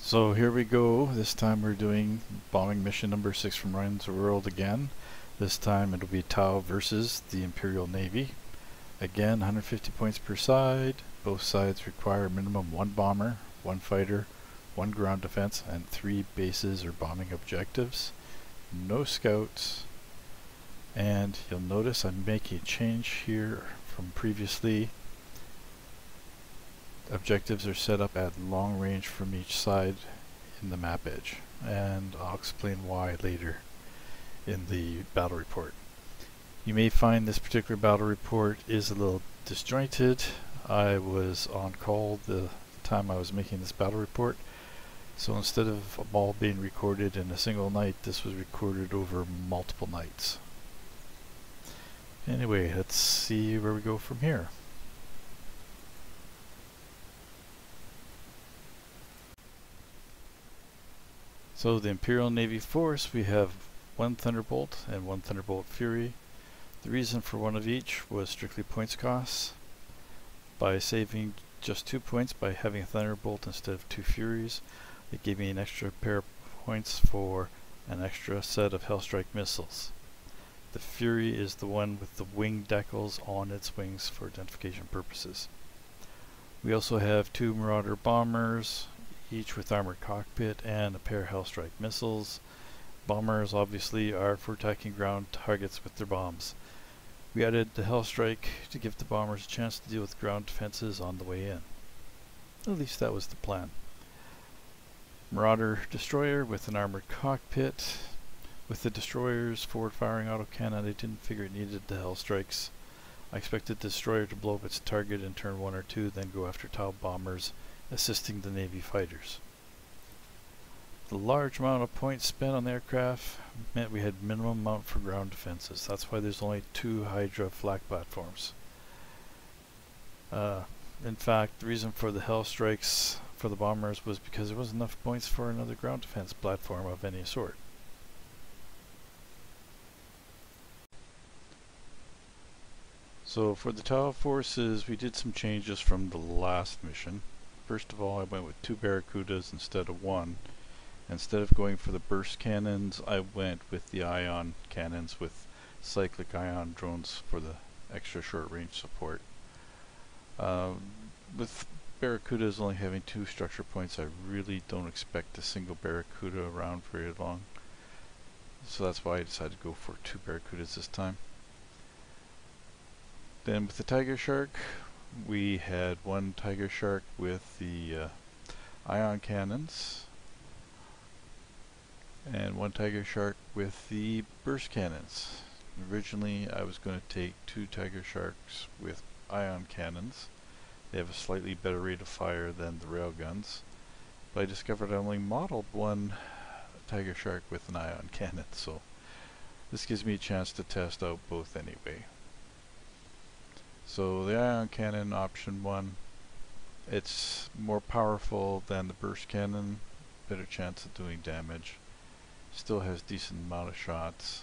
So here we go. This time we're doing bombing mission number 6 from Ryan's World again. This time it'll be Tau versus the Imperial Navy. Again, 150 points per side. Both sides require a minimum 1 bomber, 1 fighter, 1 ground defense, and 3 bases or bombing objectives. No scouts. And you'll notice I'm making a change here from previously. Objectives are set up at long range from each side in the map edge, and I'll explain why later in the battle report. You may find this particular battle report is a little disjointed. I was on call the time I was making this battle report, so instead of them all being recorded in a single night, this was recorded over multiple nights. Anyway, let's see where we go from here. So the Imperial Navy force, we have 1 Thunderbolt and 1 Thunderbolt Fury. The reason for one of each was strictly points costs. By saving just 2 points by having a Thunderbolt instead of 2 Furies, it gave me an extra pair of points for an extra set of Hellstrike missiles. The Fury is the one with the wing decals on its wings for identification purposes. We also have 2 Marauder bombers, each with armored cockpit and a pair of Hellstrike missiles. Bombers obviously are for attacking ground targets with their bombs. We added the Hellstrike to give the bombers a chance to deal with ground defenses on the way in. At least that was the plan. Marauder destroyer with an armored cockpit. With the destroyer's forward firing autocannon, I didn't figure it needed the Hellstrikes. I expected the destroyer to blow up its target in turn 1 or 2, then go after Tau bombers, assisting the Navy fighters. The large amount of points spent on the aircraft meant we had minimum amount for ground defenses. That's why there's only 2 Hydra flak platforms. In fact, the reason for the Hellstrikes for the bombers was because there wasn't enough points for another ground defense platform of any sort. So for the Tau forces, we did some changes from the last mission. First of all, I went with 2 Barracudas instead of 1. Instead of going for the burst cannons, I went with the ion cannons with cyclic ion drones for the extra short range support. With Barracudas only having 2 structure points, I really don't expect a single Barracuda around very long. So that's why I decided to go for 2 Barracudas this time. Then with the Tiger Shark, we had 1 Tiger Shark with the ion cannons and 1 Tiger Shark with the burst cannons. Originally I was going to take 2 Tiger Sharks with ion cannons. They have a slightly better rate of fire than the railguns, but I discovered I only modeled 1 Tiger Shark with an ion cannon, so this gives me a chance to test out both anyway. So the ion cannon option 1, it's more powerful than the burst cannon, better chance of doing damage, still has decent amount of shots.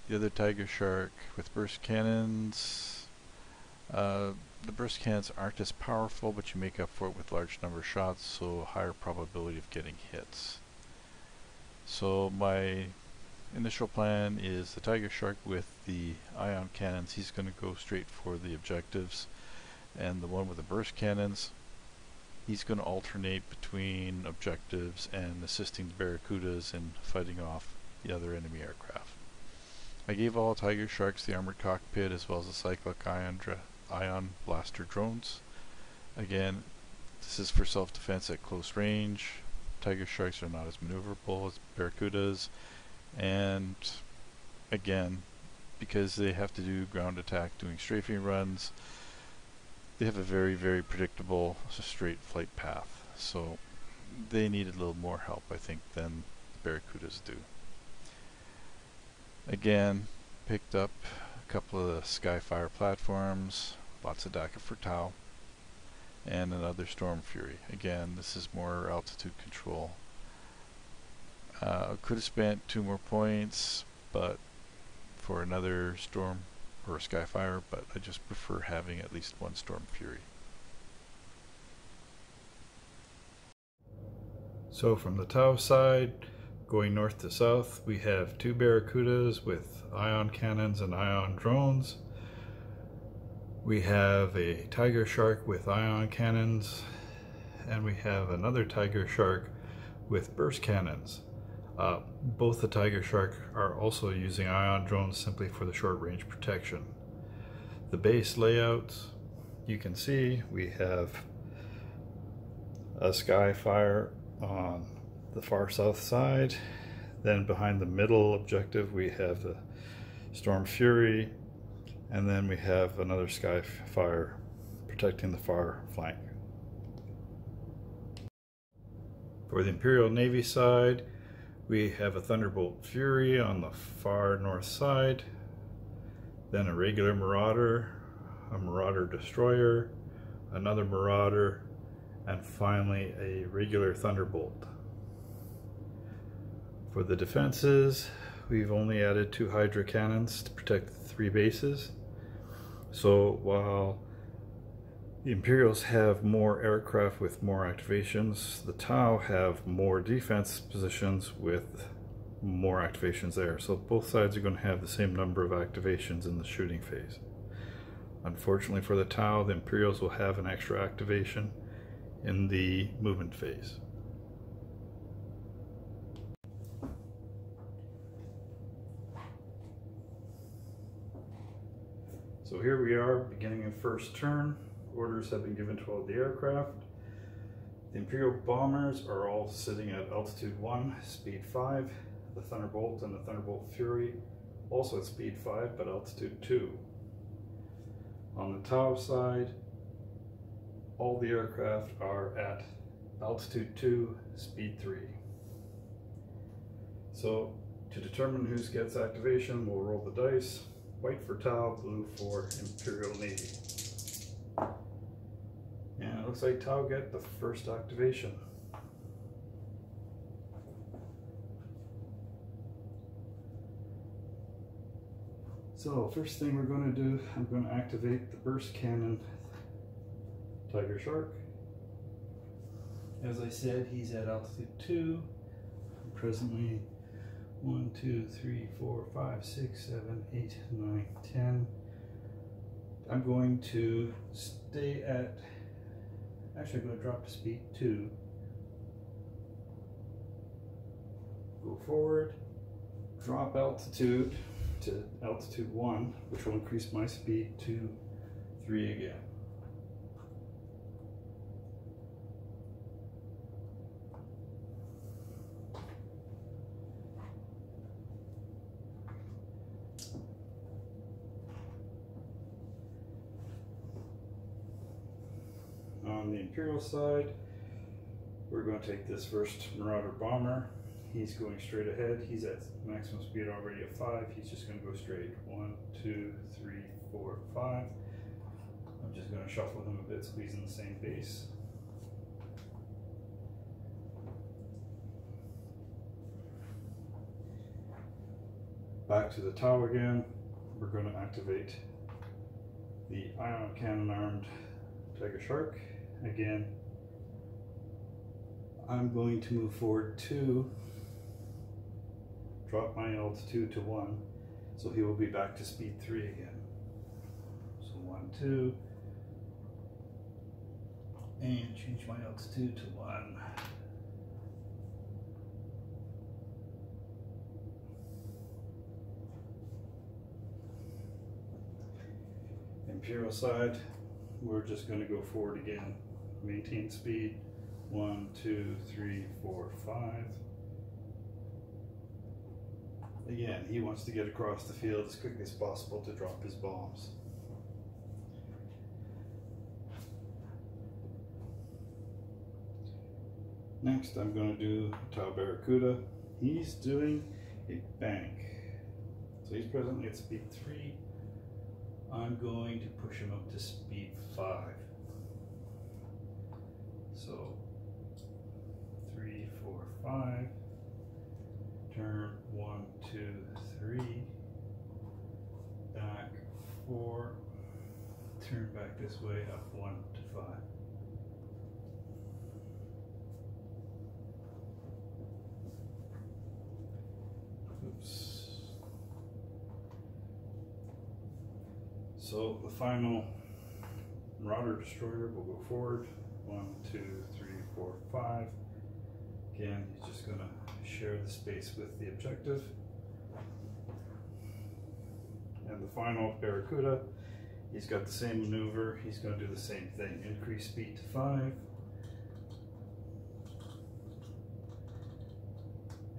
The other Tiger Shark with burst cannons, the burst cannons aren't as powerful, but you make up for it with large number of shots, so higher probability of getting hits. So my initial plan is the Tiger Shark with the ion cannons. He's going to go straight for the objectives, and the one with the burst cannons, he's going to alternate between objectives and assisting the Barracudas in fighting off the other enemy aircraft. I gave all Tiger Sharks the armored cockpit as well as the cyclic ion blaster drones. Again, this is for self-defense at close range. Tiger Sharks are not as maneuverable as Barracudas, and again, because they have to do ground attack doing strafing runs, they have a very, very predictable straight flight path, so they needed a little more help, I think, than the Barracudas do. Again, picked up a couple of the Skyfire platforms, lots of DACA for Tau, and another Storm Fury. Again, this is more altitude control. Could have spent 2 more points, but for another Storm or a Skyfire, but I just prefer having at least 1 Storm Fury. So from the Tau side, going north to south, we have two Barracudas with ion cannons and ion drones. We have a Tiger Shark with ion cannons, and we have another Tiger Shark with burst cannons. Both the Tiger Shark are also using ion drones simply for the short range protection. The base layout, you can see we have a Skyfire on the far south side. Then behind the middle objective we have the Storm Fury, and then we have another Skyfire protecting the far flank. For the Imperial Navy side, we have a Thunderbolt Fury on the far north side, then a regular Marauder, a Marauder Destroyer, another Marauder, and finally a regular Thunderbolt. For the defenses, we've only added 2 Hydra cannons to protect 3 bases. So while the Imperials have more aircraft with more activations, the Tau have more defense positions with more activations there. So both sides are going to have the same number of activations in the shooting phase. Unfortunately for the Tau, the Imperials will have an extra activation in the movement phase. So here we are, beginning of first turn. Orders have been given to all the aircraft. The Imperial bombers are all sitting at altitude 1, speed 5. The Thunderbolt and the Thunderbolt Fury also at speed 5, but altitude 2. On the Tau side, all the aircraft are at altitude 2, speed 3. So to determine who gets activation, we'll roll the dice. White for Tau, blue for Imperial Navy. And it looks like Tau get the first activation. So first thing we're going to do, I'm going to activate the burst cannon Tiger Shark. As I said, he's at altitude 2. Presently 1, 2, 3, 4, 5, 6, 7, 8, 9, 10. I'm going to stay at, actually I'm going to drop to speed 2. Go forward, drop altitude to altitude 1, which will increase my speed to 3 again. On the Imperial side, we're going to take this first Marauder bomber. He's going straight ahead. He's at maximum speed already at 5. He's just going to go straight. 1, 2, 3, 4, 5. I'm just going to shuffle him a bit so he's in the same base. Back to the Tau again. We're going to activate the ion cannon armed Tiger Shark. Again, I'm going to move forward 2, drop my altitude to 1, so he will be back to speed 3 again. So 1, 2, and change my altitude to 1. Imperial side, we're just going to go forward again. Maintain speed. 1, 2, 3, 4, 5. Again, he wants to get across the field as quickly as possible to drop his bombs. Next, I'm going to do Tau Barracuda. He's doing a bank. So he's presently at speed 3. I'm going to push him up to speed 5. So 3, 4, 5. Turn 1, 2, 3. Back 4. Turn back this way, up 1 to 5. So the final Marauder destroyer will go forward. 1, 2, 3, 4, 5. Again, he's just going to share the space with the objective. And the final Barracuda, he's got the same maneuver. He's going to do the same thing. Increase speed to 5.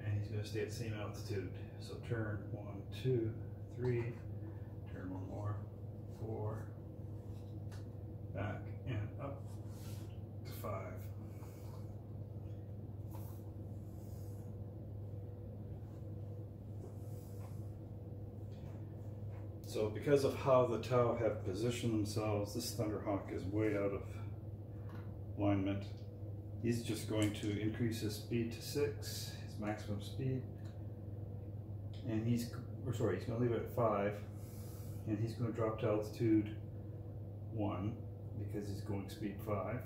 And he's going to stay at the same altitude. So turn 1, 2, 3. Turn one more. 4. Back and up to 5. So because of how the Tau have positioned themselves, this Thunderhawk is way out of alignment. He's just going to increase his speed to 6, his maximum speed. And he's going to leave it at 5. And he's going to drop to altitude 1 because he's going speed 5.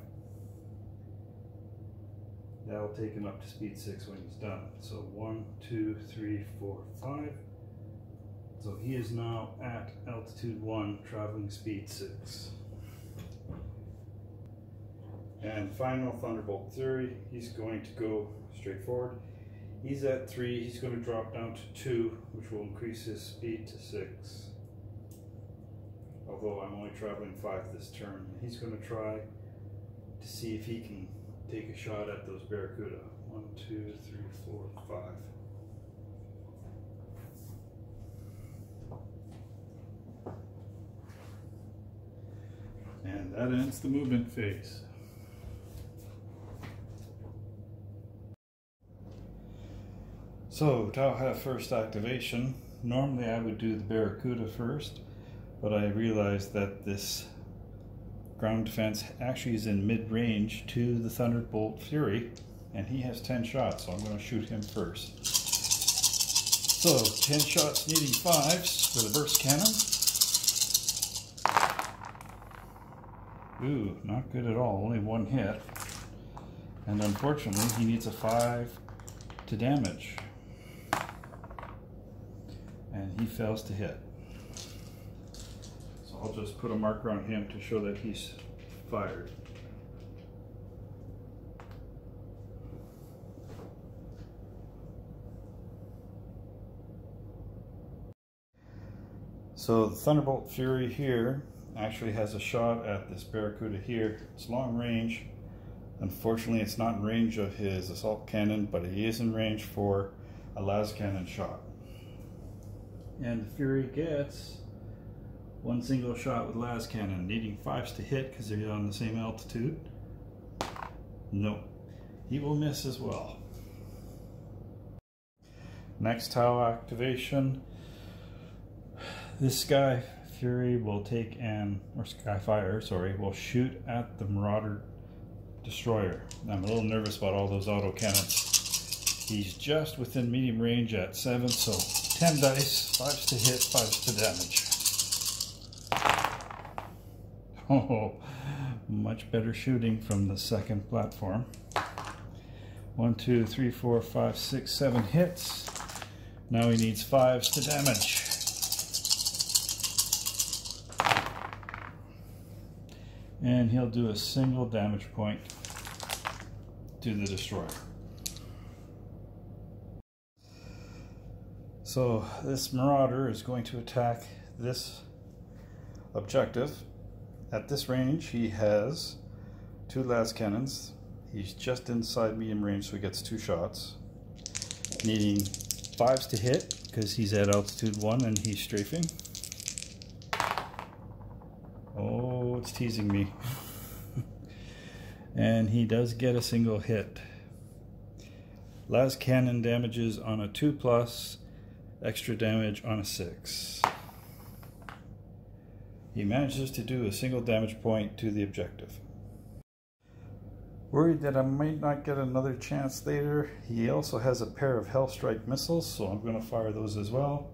That'll take him up to speed 6 when he's done. So 1, 2, 3, 4, 5. So he is now at altitude 1, traveling speed 6. And final Thunderbolt Fury, he's going to go straight forward. He's at 3, he's going to drop down to 2, which will increase his speed to 6. Although I'm only traveling 5 this turn. He's going to try to see if he can take a shot at those Barracuda. 1, 2, 3, 4, 5. And that ends the movement phase. So, Tau have first activation. Normally I would do the Barracuda first, but I realized that this ground defense actually is in mid-range to the Thunderbolt Fury, and he has 10 shots, so I'm going to shoot him first. So, 10 shots needing 5s for the burst cannon. Ooh, not good at all, only 1 hit. And unfortunately, he needs a 5 to damage. And he fails to hit. So I'll just put a marker on him to show that he's fired. So the Thunderbolt Fury here actually has a shot at this Barracuda here. It's long range. Unfortunately, it's not in range of his assault cannon, but he is in range for a las cannon shot. And the Fury gets 1 single shot with las cannon, needing 5s to hit because they're on the same altitude. No, he will miss as well. Next Tau activation. This Sky Fury will take or Skyfire, sorry, will shoot at the Marauder destroyer. I'm a little nervous about all those auto cannons. He's just within medium range at 7, so 10 dice, 5s to hit, 5s to damage. Oh, much better shooting from the second platform. 1, 2, 3, 4, 5, 6, 7 hits. Now he needs 5s to damage. And he'll do a single damage point to the destroyer. So this Marauder is going to attack this objective. At this range he has 2 las cannons. He's just inside medium range, so he gets 2 shots. Needing 5s to hit because he's at altitude 1 and he's strafing. Oh, it's teasing me. And he does get a single hit. Las cannon damages on a 2+, extra damage on a 6. He manages to do a single damage point to the objective. Worried that I might not get another chance later, he also has a pair of Hellstrike missiles, so I'm going to fire those as well.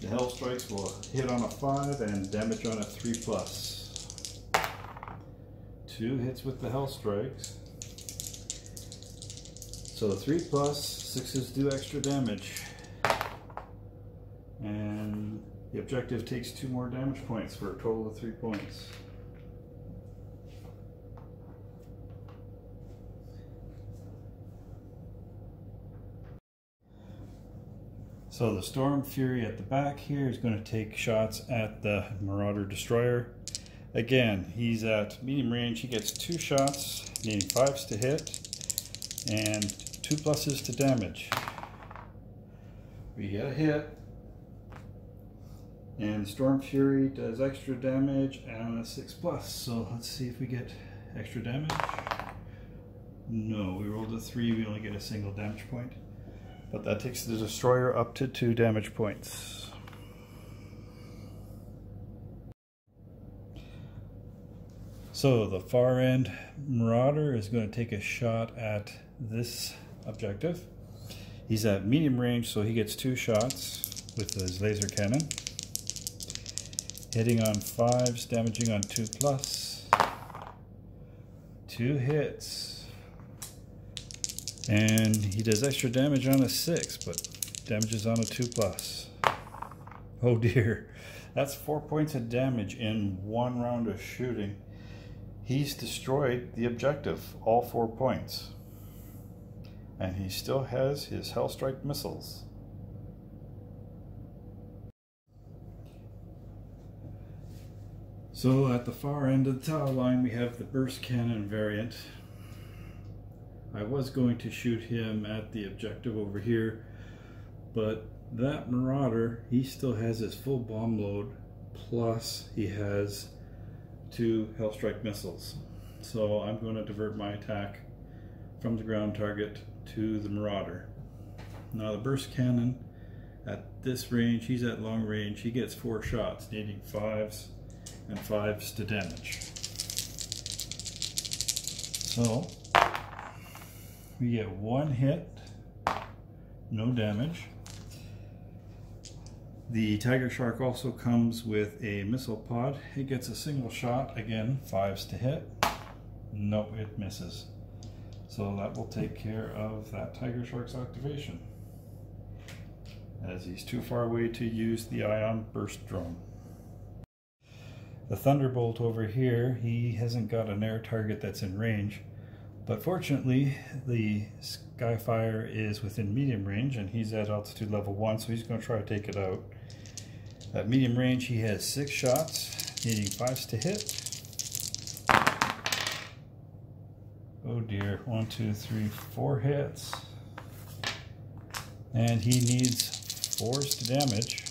The Hellstrikes will hit on a 5 and damage on a 3+. 2 hits with the Hellstrikes. So 3+, 6s do extra damage. And The objective takes 2 more damage points for a total of 3 points. So the Storm Fury at the back here is going to take shots at the Marauder Destroyer. Again, he's at medium range. He gets 2 shots, needing 5s to hit, and 2 pluses to damage. We get a hit, and Storm Fury does extra damage and a 6+. So let's see if we get extra damage. No, we rolled a 3, we only get a single damage point. But that takes the Destroyer up to 2 damage points. So the far end Marauder is going to take a shot at this objective. He's at medium range, so he gets 2 shots with his laser cannon. Hitting on 5s, damaging on 2+. 2 hits. And he does extra damage on a 6, but damages on a 2+. Oh dear, that's 4 points of damage in 1 round of shooting. He's destroyed the objective, all 4 points. And he still has his Hellstrike missiles. So at the far end of the tower line we have the burst cannon variant. I was going to shoot him at the objective over here, but that Marauder, he still has his full bomb load, plus he has 2 Hellstrike missiles. So I'm going to divert my attack from the ground target to the Marauder. Now the burst cannon, at this range, he's at long range, he gets 4 shots, needing 5s and 5s to damage. So we get 1 hit, no damage. The Tiger Shark also comes with a missile pod. It gets a single shot, again 5s to hit. No, it misses. So that will take care of that Tiger Shark's activation, as he's too far away to use the ion burst drone. The Thunderbolt over here, he hasn't got an air target that's in range. But fortunately, the Skyfire is within medium range, and he's at altitude level 1, so he's going to try to take it out. At medium range, he has 6 shots, needing 5s to hit. Oh dear, 1, 2, 3, 4 hits. And he needs 4s to damage.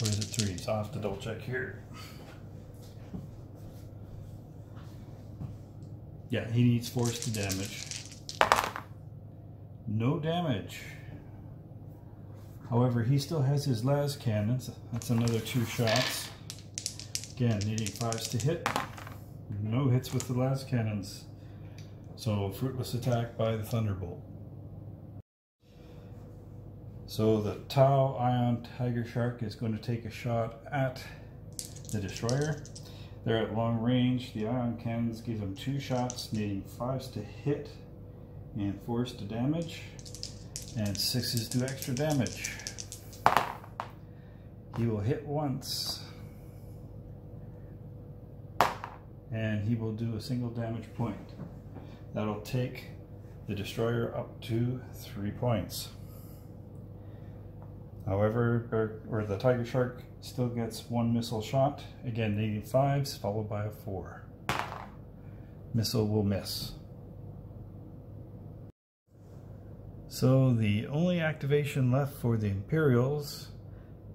Or is it 3s? I'll have to double check here. Yeah, he needs 4s to damage. No damage. However, he still has his las cannons. That's another 2 shots. Again, needing 5s to hit. No hits with the las cannons. So, fruitless attack by the Thunderbolt. So the Tau Ion Tiger Shark is going to take a shot at the Destroyer. They're at long range. The ion cannons give him 2 shots, needing 5s to hit and 4s to damage, and 6s do extra damage. He will hit once, and he will do a single damage point. That'll take the Destroyer up to 3 points. However, the Tiger Shark still gets 1 missile shot, again needing 5s, followed by a 4. Missile will miss. So the only activation left for the Imperials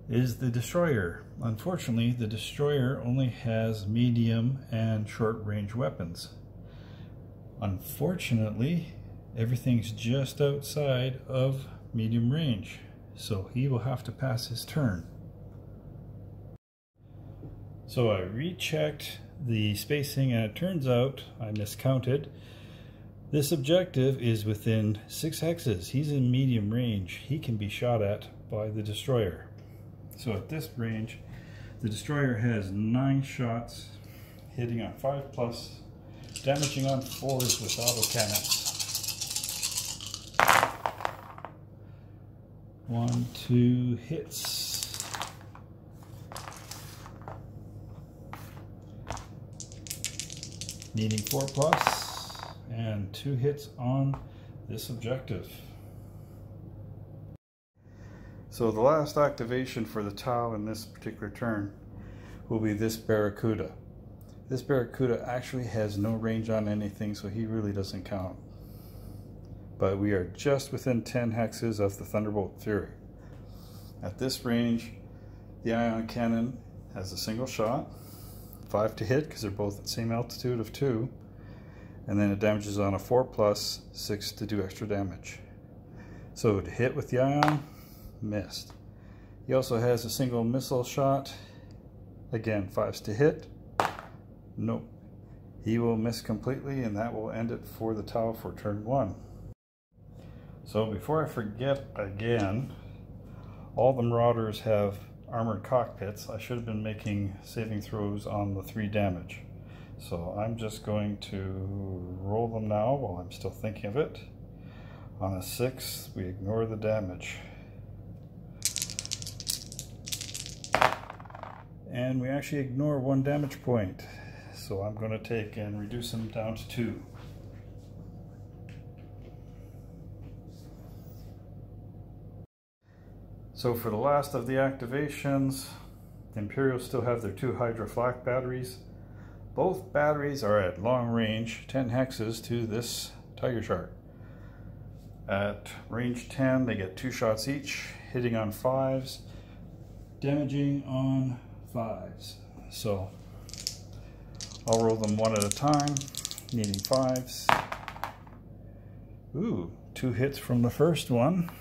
is the Destroyer. Unfortunately, the Destroyer only has medium and short range weapons. Unfortunately, everything's just outside of medium range, so he will have to pass his turn. So I rechecked the spacing, and it turns out I miscounted. This objective is within 6 hexes. He's in medium range. He can be shot at by the Destroyer. So at this range, the Destroyer has 9 shots, hitting on 5+, damaging on 4s with autocannon. 1, 2 hits. needing 4+, and 2 hits on this objective. So the last activation for the Tau in this particular turn will be this Barracuda. This Barracuda actually has no range on anything, so he really doesn't count. But we are just within 10 hexes of the Thunderbolt Fury. At this range, the ion cannon has a single shot, 5 to hit because they're both at the same altitude of 2, and then it damages on a 4+, 6 to do extra damage. So to hit with the ion, missed. He also has a single missile shot, again 5s to hit, nope. He will miss completely, and that will end it for the Tau for turn 1. So before I forget again, all the Marauders have armored cockpits. I should have been making saving throws on the 3 damage. So I'm just going to roll them now while I'm still thinking of it. On a 6, we ignore the damage. And we actually ignore 1 damage point. So I'm going to take and reduce them down to 2. So for the last of the activations, the Imperials still have their 2 Hydra flak batteries. Both batteries are at long range, 10 hexes to this Tiger Shark. At range 10, they get 2 shots each, hitting on 5s, damaging on 5s. So I'll roll them one at a time, needing 5s. Ooh, 2 hits from the first one.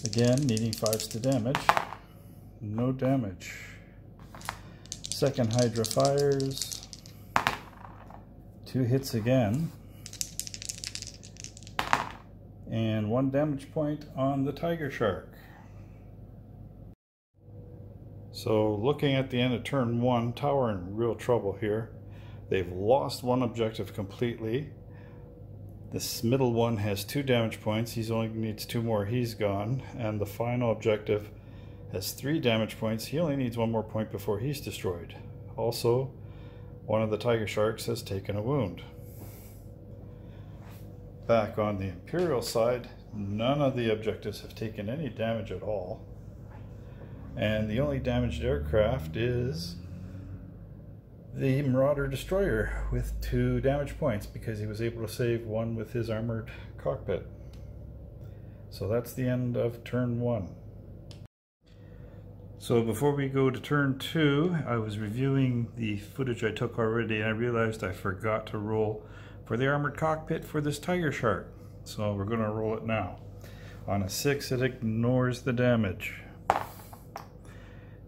Again, needing 5s to damage. No damage. Second Hydra fires. 2 hits again. And 1 damage point on the Tiger Shark. So looking at the end of turn 1, Tau are in real trouble here. They've lost 1 objective completely. This middle one has 2 damage points. He only needs 2 more. He's gone. And the final objective has 3 damage points. He only needs 1 more point before he's destroyed. Also, one of the Tiger Sharks has taken a wound. Back on the Imperial side, none of the objectives have taken any damage at all. And the only damaged aircraft is the Marauder Destroyer with 2 damage points because he was able to save 1 with his armored cockpit. So that's the end of turn 1. So before we go to turn 2, I was reviewing the footage I took already, and I realized I forgot to roll for the armored cockpit for this Tiger Shark. So we're going to roll it now. On a 6, it ignores the damage.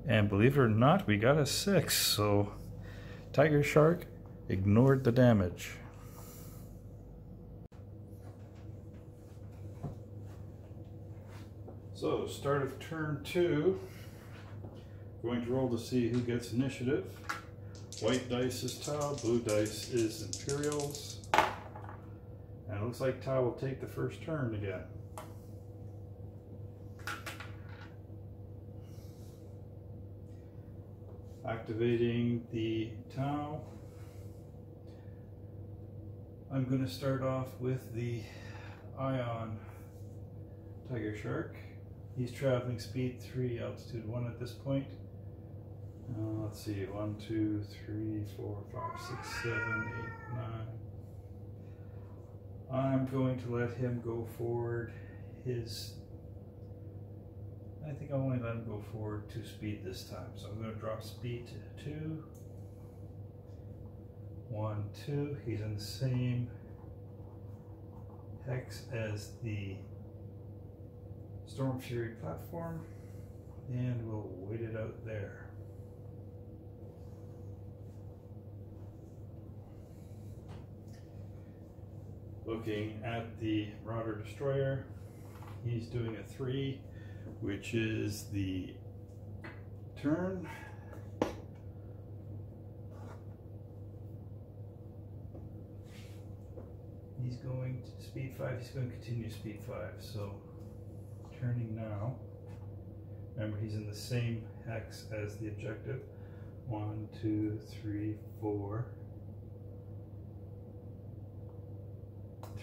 And believe it or not, we got a 6, so Tiger Shark ignored the damage. So, start of turn 2. Going to roll to see who gets initiative. White dice is Tau, blue dice is Imperials. And it looks like Tau will take the first turn again. Activating the Tau. I'm going to start off with the Ion Tiger Shark. He's traveling speed 3, altitude 1 at this point. Let's see, 1, 2, 3, 4, 5, 6, 7, 8, 9. I'm going to let him go forward I think I'll only let him go forward 2 speed this time. So I'm going to drop speed to 2. 1, 2. He's in the same hex as the Storm Fury platform, and we'll wait it out there. Looking at the Marauder Destroyer, he's doing a 3, which is the turn. He's going to speed 5, he's going to continue speed 5, so turning now. Remember, he's in the same hex as the objective. 1, 2, 3, 4.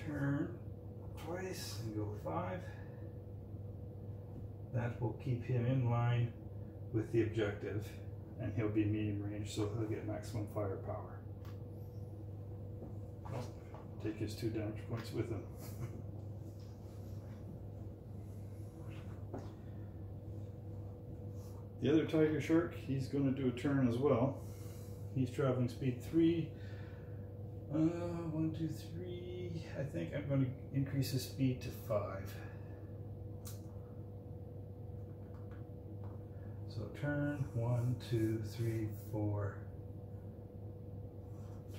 turn twice and go 5. That will keep him in line with the objective, and he'll be medium range, so he'll get maximum firepower. Oh, take his 2 damage points with him. The other tiger shark, he's going to do a turn as well. He's traveling speed 3. 1, 2, 3. I think I'm going to increase his speed to 5. So turn 1, 2, 3, 4.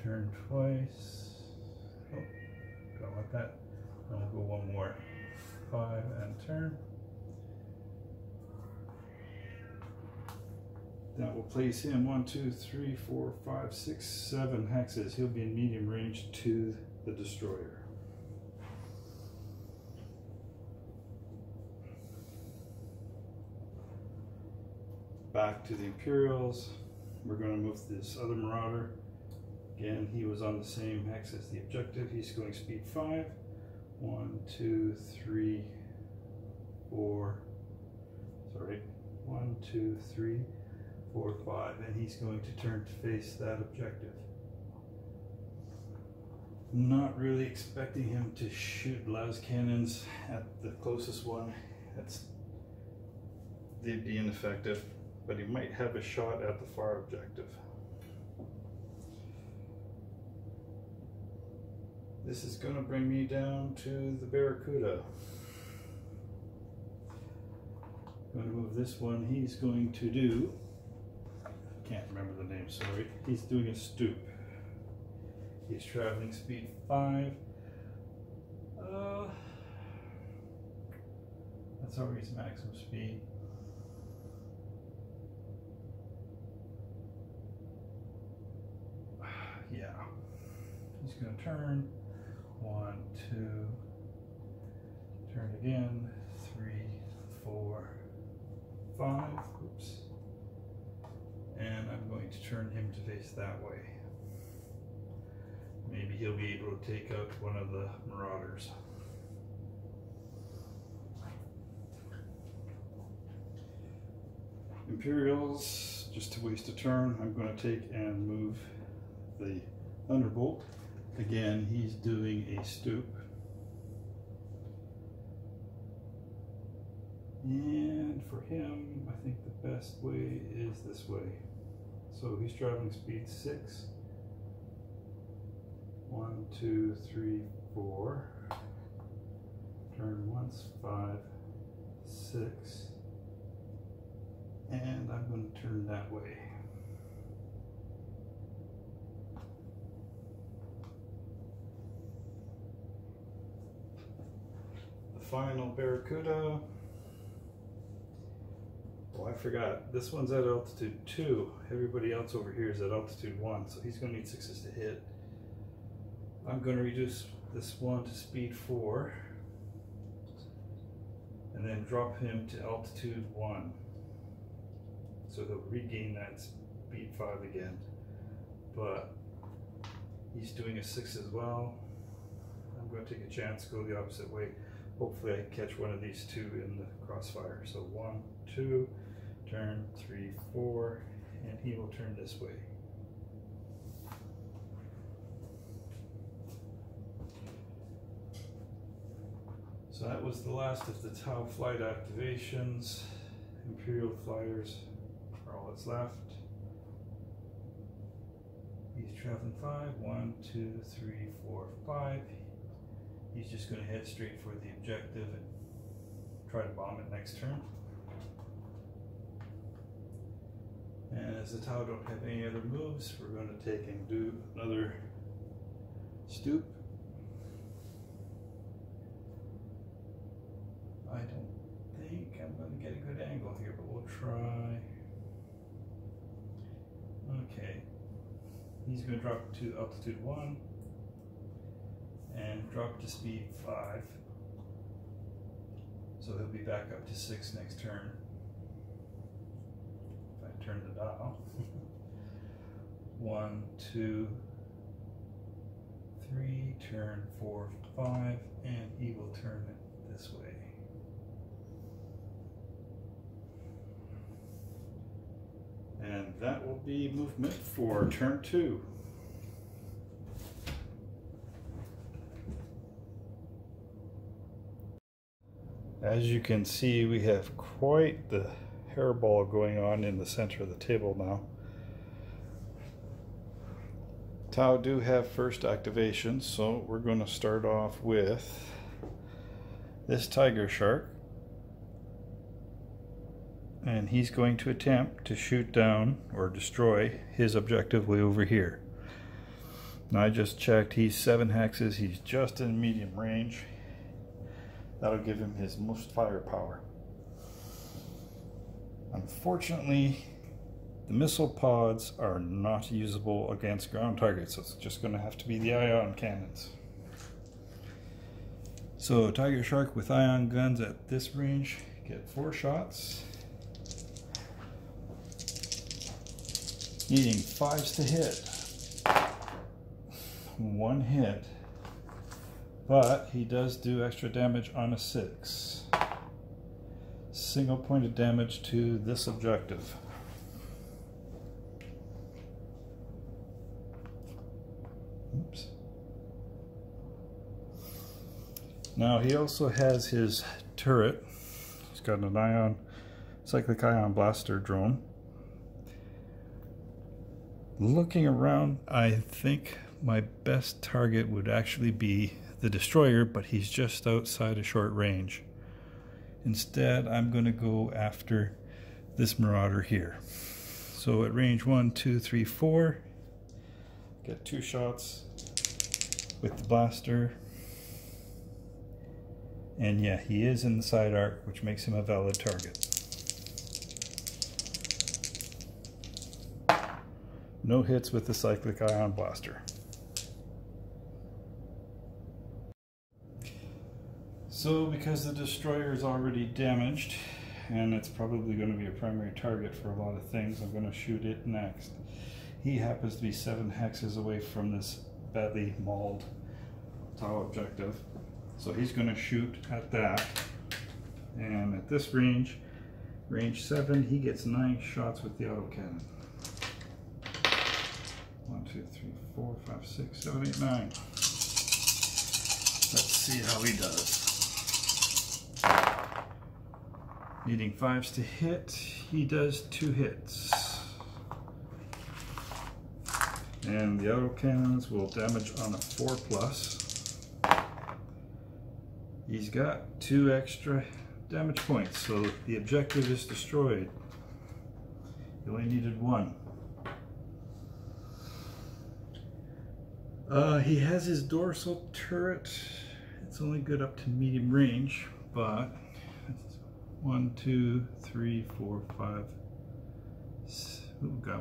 Turn twice. Oh, don't want that. And we'll go 1 more. 5 and turn. That will place him 1, 2, 3, 4, 5, 6, 7 hexes. He'll be in medium range to the destroyer. Back to the Imperials. We're going to move this other Marauder. Again, he was on the same hex as the objective. He's going speed 5. 1, 2, 3, 4. Sorry. 1, 2, 3. 4, 5, and he's going to turn to face that objective. Not really expecting him to shoot las cannons at the closest one. They'd be ineffective, but he might have a shot at the far objective. This is going to bring me down to the Barracuda. I'm going to move this one. He's going to do, can't remember the name, sorry. He's doing a stoop. He's traveling speed 5. That's already his maximum speed. Yeah. He's going to turn. 1, 2. Turn again. 3, 4, 5. Oops. And I'm going to turn him to face that way. Maybe he'll be able to take out one of the Marauders. Imperials, just to waste a turn, I'm going to take and move the Thunderbolt. Again, he's doing a stoop. And for him, I think the best way is this way. So he's traveling speed 6. 1, 2, 3, 4. Turn once, 5, 6. And I'm going to turn that way. The final Barracuda. Oh, I forgot. This one's at altitude 2. Everybody else over here is at altitude 1, so he's going to need 6s to hit. I'm going to reduce this one to speed 4 and then drop him to altitude 1. So he'll regain that speed 5 again. But he's doing a 6 as well. I'm going to take a chance, go the opposite way. Hopefully I catch one of these 2 in the crossfire. So 1, 2, turn 3, 4, and he will turn this way. So that was the last of the Tau flight activations. Imperial flyers are all that's left. He's traveling 5. 1, 2, 3, 4, 5. He's just going to head straight for the objective and try to bomb it next turn. And as the Tau don't have any other moves, we're going to take and do another stoop. I don't think I'm going to get a good angle here, but we'll try. Okay. He's going to drop to altitude 1 and drop to speed 5. So he'll be back up to 6 next turn. If I turn the dial. 1, 2, 3, turn 4, 5, and he will turn it this way. And that will be movement for turn 2. As you can see, we have quite the hairball going on in the center of the table now. Tau do have first activation, so we're going to start off with this tiger shark. And he's going to attempt to shoot down or destroy his objective way over here. Now I just checked, he's 7 hexes, he's just in medium range. That'll give him his most firepower. Unfortunately, the missile pods are not usable against ground targets, so it's just going to have to be the ion cannons. So Tiger Shark with ion guns at this range get 4 shots. Needing 5s to hit. 1 hit. But he does do extra damage on a 6. Single point of damage to this objective. Oops. Now he also has his turret. He's got an cyclic ion blaster drone. Looking around, I think my best target would actually be the destroyer, but he's just outside of short range. Instead, I'm going to go after this marauder here. So at range 1, 2, 3, 4, get 2 shots with the blaster. And yeah, he is in the side arc, which makes him a valid target. No hits with the cyclic ion blaster. So because the destroyer is already damaged, and it's probably going to be a primary target for a lot of things, I'm going to shoot it next. He happens to be 7 hexes away from this badly mauled Tau objective. So he's going to shoot at that. And at this range, range 7, he gets 9 shots with the autocannon. 1, 2, 3, 4, 5, 6, 7, 8, 9. Let's see how he does. Needing 5s to hit, he does 2 hits. And the autocannons will damage on a 4+. He's got 2 extra damage points, so the objective is destroyed. He only needed 1. He has his dorsal turret. It's only good up to medium range, but 1, 2, 3, 4, 5.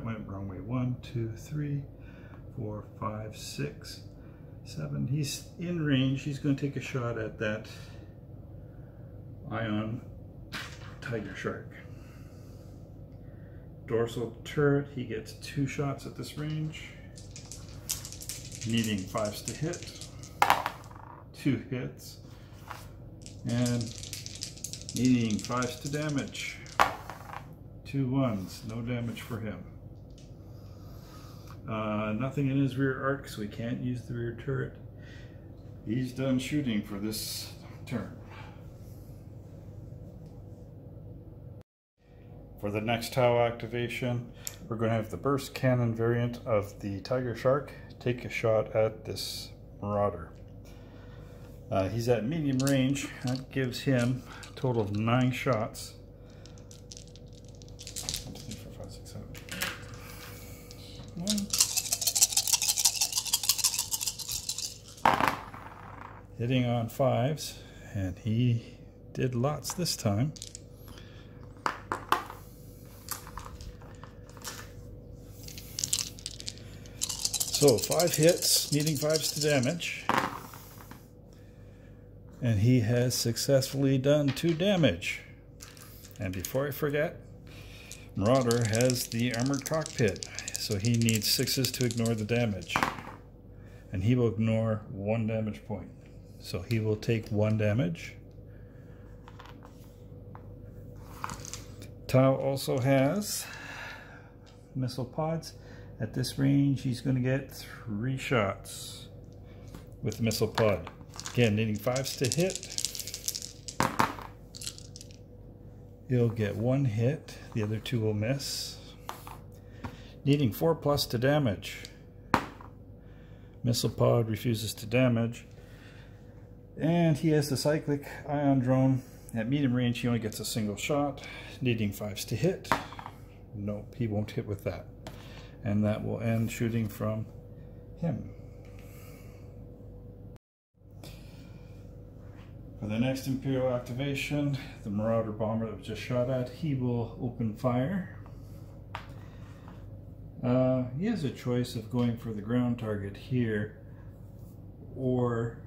Went wrong way. 1, 2, 3, 4, 5, 6, 7. He's in range. He's going to take a shot at that ion tiger shark. Dorsal turret. He gets 2 shots at this range. Needing 5s to hit, 2 hits, and needing 5s to damage, 2 1s, no damage for him. Nothing in his rear arc, so he can't use the rear turret. He's done shooting for this turn. For the next Tau activation, we're going to have the burst cannon variant of the Tiger Shark take a shot at this marauder. He's at medium range. That gives him a total of 9 shots. 1, 2, 3, 4, 5, 6, 7. Hitting on 5s, and he did lots this time. So 5 hits, needing 5s to damage. And he has successfully done 2 damage. And before I forget, Marauder has the armored cockpit, so he needs 6s to ignore the damage. and he will ignore 1 damage point. So he will take 1 damage. Tau also has missile pods. At this range, he's going to get 3 shots with the missile pod. Again, needing 5s to hit. He'll get 1 hit, the other 2 will miss. Needing 4+ to damage. Missile pod refuses to damage. And he has the cyclic ion drone. At medium range, he only gets a single shot, needing 5s to hit. Nope, he won't hit with that. And that will end shooting from him. For the next Imperial activation, the Marauder bomber that was just shot at, he will open fire. He has a choice of going for the ground target here or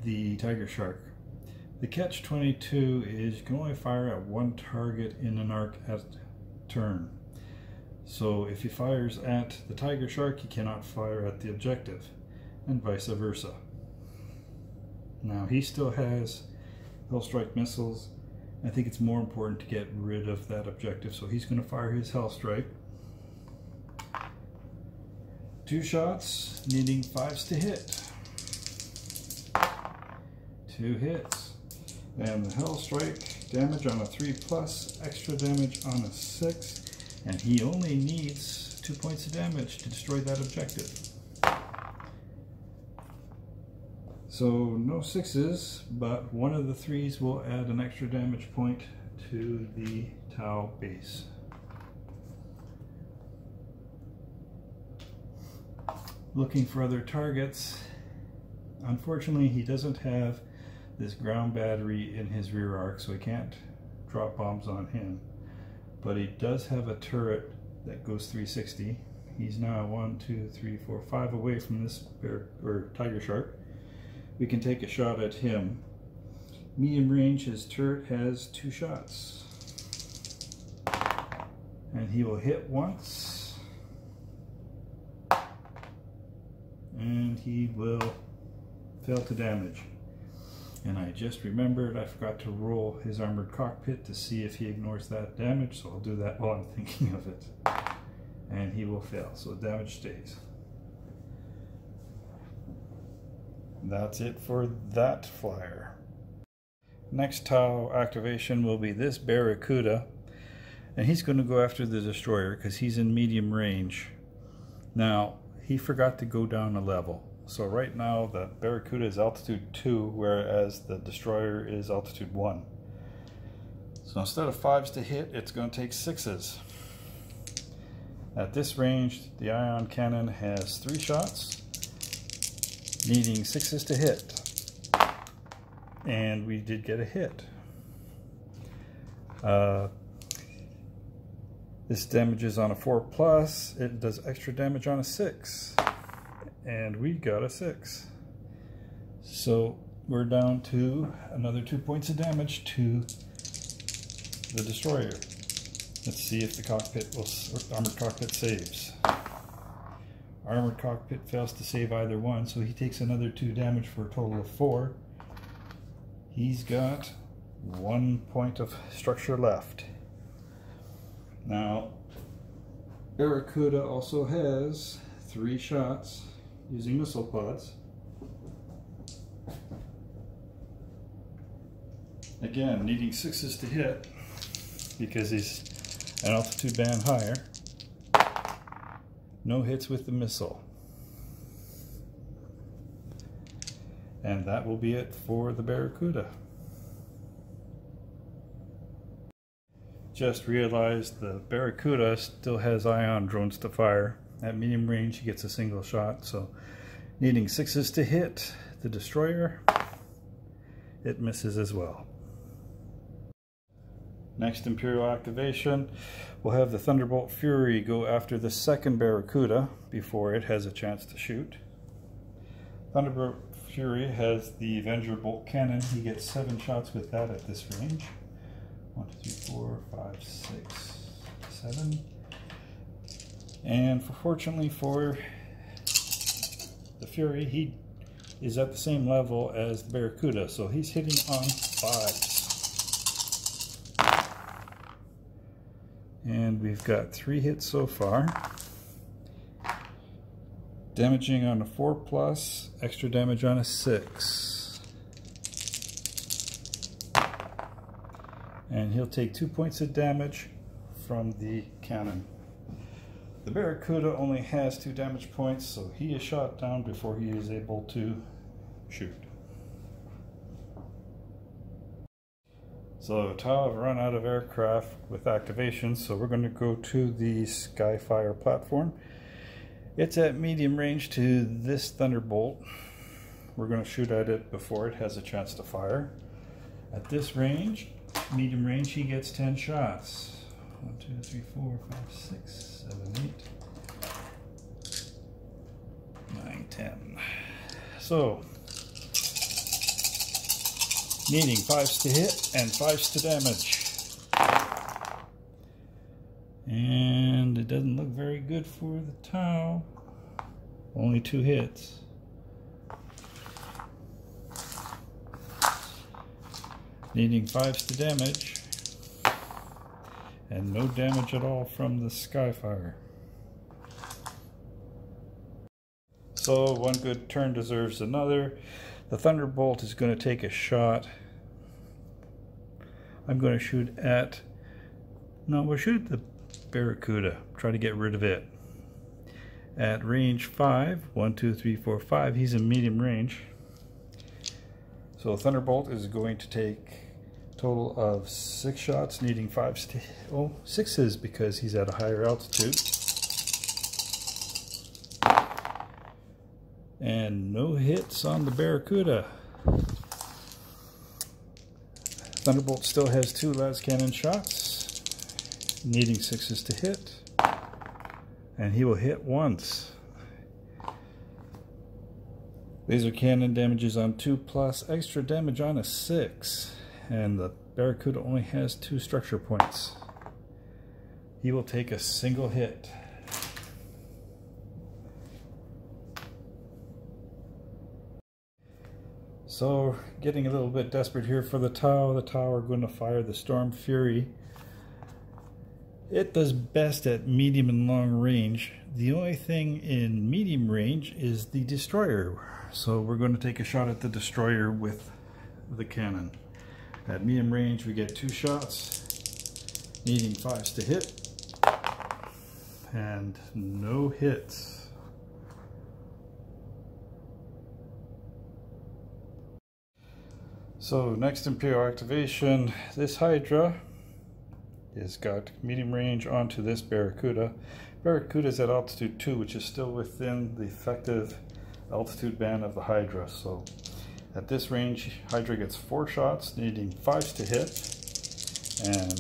the Tiger Shark. The catch-22 is you can only fire at 1 target in an arc at turn. So if he fires at the Tiger Shark, he cannot fire at the objective, and vice versa. Now he still has Hellstrike missiles. I think it's more important to get rid of that objective, so he's going to fire his Hellstrike. 2 shots, needing 5s to hit. 2 hits. And the Hellstrike, damage on a 3+, extra damage on a 6, and he only needs 2 points of damage to destroy that objective. So no 6s, but one of the 3s will add an extra damage point to the Tau base. Looking for other targets. Unfortunately, he doesn't have this ground battery in his rear arc, so he can't drop bombs on him. But he does have a turret that goes 360. He's now 1, 2, 3, 4, 5 away from this bear or Tiger Shark. We can take a shot at him. Medium range, his turret has 2 shots. And he will hit once. And he will fail to damage. And I just remembered I forgot to roll his armored cockpit to see if he ignores that damage, so I'll do that while I'm thinking of it. And he will fail, so damage stays. That's it for that flyer. Next Tau activation will be this Barracuda, and he's going to go after the destroyer because he's in medium range. Now, he forgot to go down a level. So right now the Barracuda is altitude 2, whereas the destroyer is altitude 1. So instead of 5s to hit, it's going to take 6s. At this range, the ion cannon has 3 shots, needing 6s to hit. And we did get a hit. This damages on a 4+, it does extra damage on a 6. And we got a 6. So we're down to another 2 points of damage to the destroyer. Let's see if the cockpit will, or armored cockpit saves. Armored cockpit fails to save either one, so he takes another 2 damage for a total of 4. He's got 1 point of structure left. Now, Barracuda also has 3 shots using missile pods. Again, needing 6s to hit because he's an altitude band higher. No hits with the missile. And that will be it for the Barracuda. Just realized the Barracuda still has ion drones to fire. At medium range, he gets a single shot, so needing 6s to hit the destroyer, it misses as well. Next Imperial activation, we'll have the Thunderbolt Fury go after the second Barracuda before it has a chance to shoot. Thunderbolt Fury has the Avenger Bolt Cannon. He gets 7 shots with that at this range. 1, 2, 3, 4, 5, 6, 7. And fortunately for the Fury, he is at the same level as the Barracuda, so he's hitting on 5s. And we've got 3 hits so far. Damaging on a 4+, extra damage on a 6. And he'll take 2 points of damage from the cannon. The Barracuda only has 2 damage points, so he is shot down before he is able to shoot. So Tau have run out of aircraft with activation, so we're going to go to the Skyfire platform. It's at medium range to this Thunderbolt. We're going to shoot at it before it has a chance to fire. At this range, medium range, he gets 10 shots. 1, 2, 3, 4, 5, 6, 7, 8, 9, 10. So, needing 5s to hit and 5s to damage. And it doesn't look very good for the Tau. Only 2 hits. Needing 5s to damage. And no damage at all from the Skyfire. So one good turn deserves another. The Thunderbolt is going to take a shot. I'm going to shoot at... No, we'll shoot at the Barracuda. Try to get rid of it. At range 5, 1, 2, 3, 4, 5, he's in medium range. So Thunderbolt is going to take a total of 6 shots, needing 5s to hit. Oh, 6s because he's at a higher altitude. And no hits on the Barracuda. Thunderbolt still has 2 las cannon shots, needing 6s to hit. And he will hit once. Laser cannon damages on 2+, extra damage on a 6. And the Barracuda only has 2 structure points. He will take a single hit. So, getting a little bit desperate here for the Tau. The Tau are going to fire the Storm Fury. It does best at medium and long range. The only thing in medium range is the destroyer. So we're going to take a shot at the destroyer with the cannon. At medium range we get 2 shots, needing 5s to hit, and no hits. So next Imperial activation, this Hydra has got medium range onto this Barracuda. Barracuda is at altitude 2, which is still within the effective altitude band of the Hydra. So at this range, Hydra gets 4 shots, needing 5s to hit, and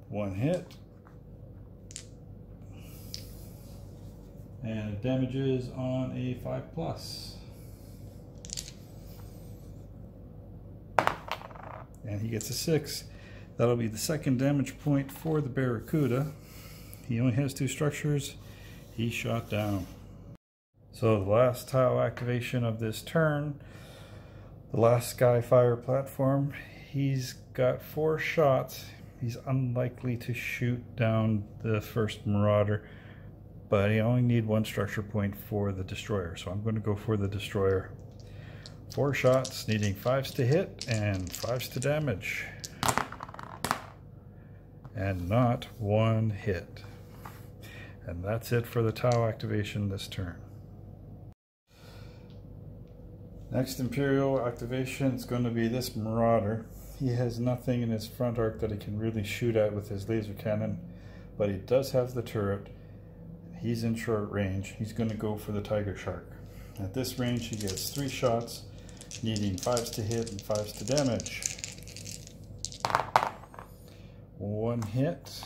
1 hit. And it damages on a 5+. And he gets a 6. That'll be the second damage point for the Barracuda. He only has 2 structures. He's shot down. So the last Tau activation of this turn, the last Skyfire platform, he's got 4 shots. He's unlikely to shoot down the first Marauder, but he only needs 1 structure point for the destroyer. So I'm going to go for the destroyer. 4 shots, needing 5s to hit and 5s to damage. And not 1 hit. And that's it for the Tau activation this turn. Next Imperial activation is going to be this Marauder. He has nothing in his front arc that he can really shoot at with his laser cannon, but he does have the turret. He's in short range. He's going to go for the Tiger Shark. At this range he gets 3 shots, needing 5s to hit and 5s to damage. 1 hit.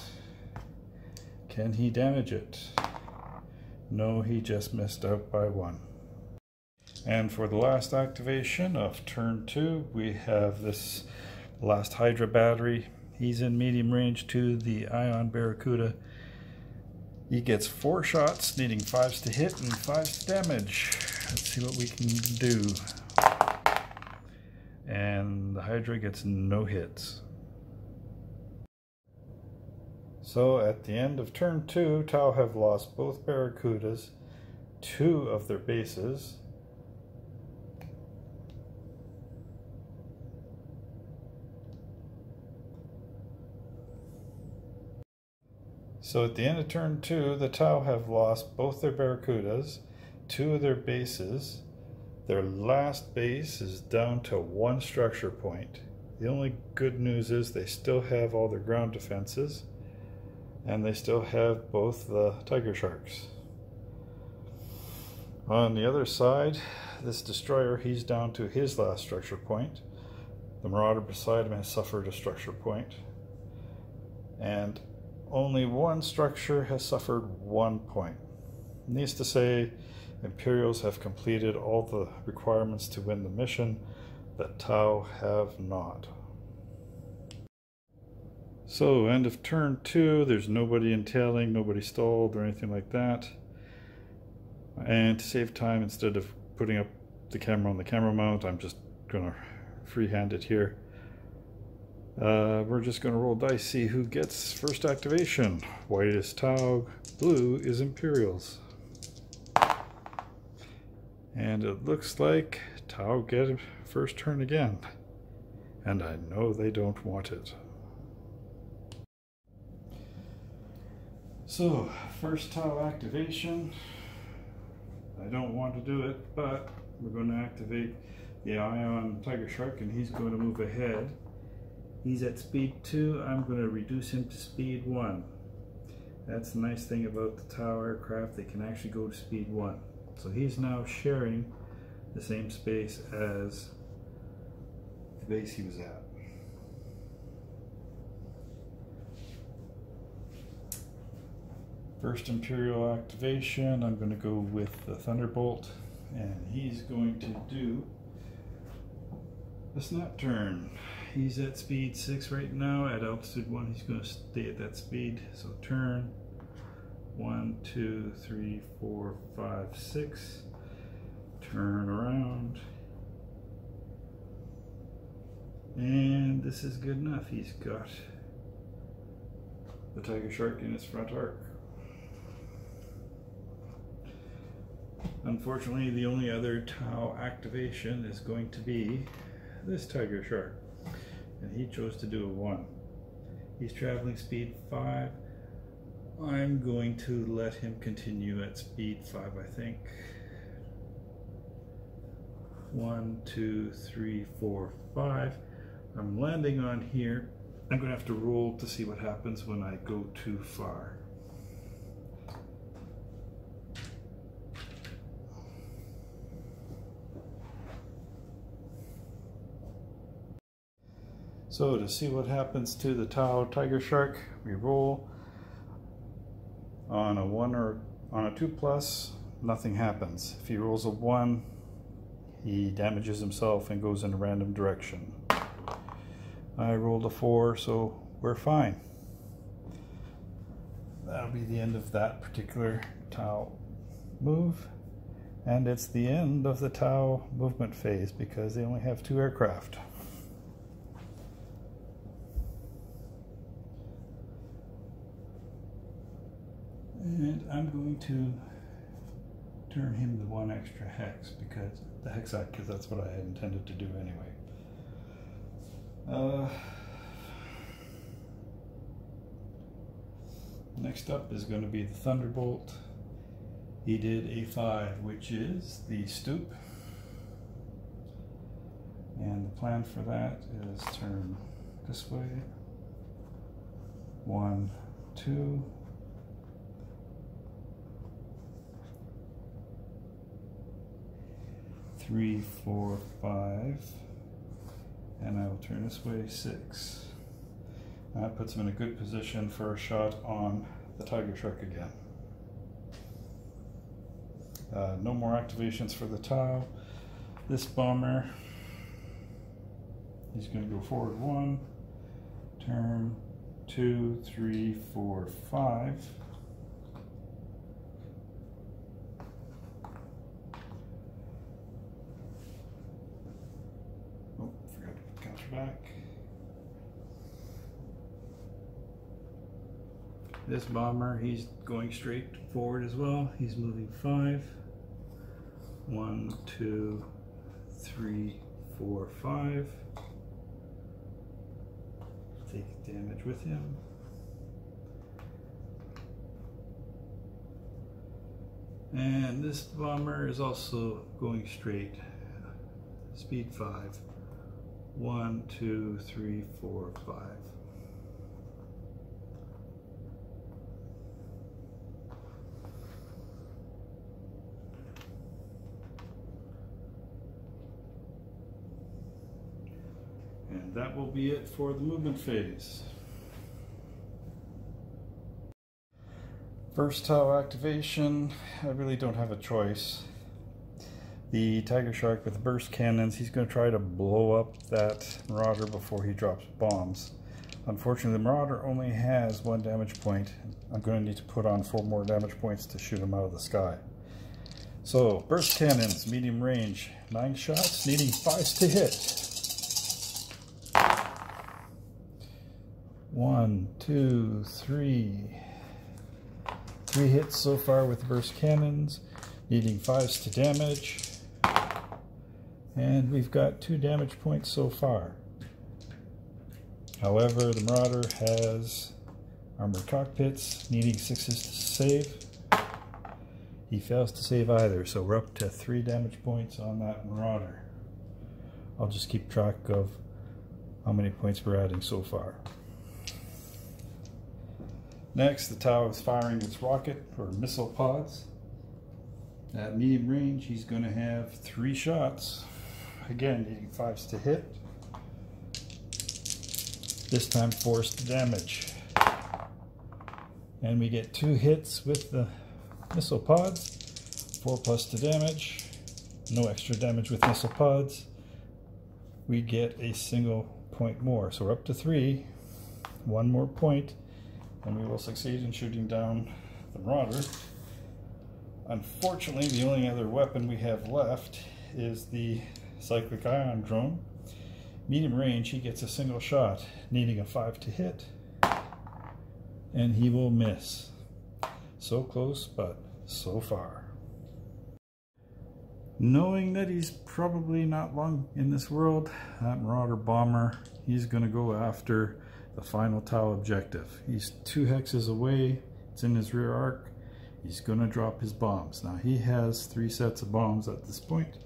Can he damage it? No, he just missed out by 1. And for the last activation of turn 2, we have this last Hydra battery. He's in medium range to the Ion Barracuda. He gets 4 shots, needing 5s to hit and 5s to damage. Let's see what we can do. And the Hydra gets no hits. So at the end of turn 2, Tau have lost both Barracudas, 2 of their bases. So at the end of turn 2, the Tau have lost both their Barracudas, 2 of their bases. Their last base is down to 1 structure point. The only good news is they still have all their ground defenses, and they still have both the Tiger Sharks. On the other side, this destroyer, he's down to his last structure point. The Marauder beside him has suffered a structure point, and only 1 structure has suffered 1 point. Needs to say, Imperials have completed all the requirements to win the mission that Tau have not. So, end of turn 2, there's nobody entailing, nobody stalled or anything like that. And to save time, instead of putting up the camera on the camera mount, I'm just going to freehand it here. We're just going to roll dice, see who gets first activation. White is Tau, blue is Imperials. And it looks like Tau get first turn again. And I know they don't want it. So, first Tau activation. I don't want to do it, but we're going to activate the Ion Tiger Shark, and he's going to move ahead. He's at speed 2. I'm going to reduce him to speed 1. That's the nice thing about the Tau aircraft, they can actually go to speed 1. So he's now sharing the same space as the base he was at. First Imperial activation, I'm going to go with the Thunderbolt, and he's going to do a snap turn. He's at speed 6 right now. At altitude 1, he's going to stay at that speed. So turn 1, 2, 3, 4, 5, 6. Turn around. And this is good enough. He's got the Tiger Shark in his front arc. Unfortunately, the only other Tau activation is going to be this Tiger Shark. And he chose to do a 1. He's traveling speed 5. I'm going to let him continue at speed 5, I think. 1, 2, 3, 4, 5. I'm landing on here. I'm going to have to roll to see what happens when I go too far. So to see what happens to the Tau Tiger Shark, we roll on a 1 or on a 2+, nothing happens. If he rolls a 1, he damages himself and goes in a random direction. I rolled a 4, so we're fine. That'll be the end of that particular Tau move, and it's the end of the Tau movement phase because they only have 2 aircraft. And I'm going to turn him to 1 extra hex because the hexac, because that's what I had intended to do anyway. Next up is going to be the Thunderbolt. He did a 5, which is the stoop. And the plan for that is turn this way. 1, 2. 3, 4, 5, and I will turn this way 6. That puts him in a good position for a shot on the Tiger Shark again. No more activations for the Tau. This bomber, he's going to go forward 1, turn 2, 3, 4, 5. This bomber, he's going straight forward as well. He's moving 5. 1, 2, 3, 4, 5. Take damage with him. And this bomber is also going straight. Speed 5. 1, 2, 3, 4, 5. And that will be it for the movement phase. First tile activation, I really don't have a choice. The Tiger Shark with the burst cannons, he's going to try to blow up that Marauder before he drops bombs. Unfortunately, the Marauder only has 1 damage point. I'm going to need to put on 4 more damage points to shoot him out of the sky. So, burst cannons, medium range, 9 shots, needing 5s to hit. 1, 2, 3. 3 hits so far with the burst cannons, needing 5s to damage. And we've got 2 damage points so far. However, the Marauder has armored cockpits, needing 6s to save. He fails to save either, so we're up to 3 damage points on that Marauder. I'll just keep track of how many points we're adding so far. Next, the Tau is firing its rocket or missile pods. At medium range, he's going to have 3 shots. Again, needing 5s to hit. This time 4s to damage. And we get 2 hits with the missile pods. 4 plus to damage. No extra damage with missile pods. We get a single point more. So we're up to 3. 1 more point, and we will succeed in shooting down the Marauder. Unfortunately, the only other weapon we have left is the cyclic ion drone. Medium range, he gets a single shot, needing a 5 to hit, and he will miss. So close, but so far. Knowing that he's probably not long in this world, that Marauder bomber, he's going to go after the final Tau objective. He's 2 hexes away, it's in his rear arc. He's going to drop his bombs. Now he has 3 sets of bombs at this point.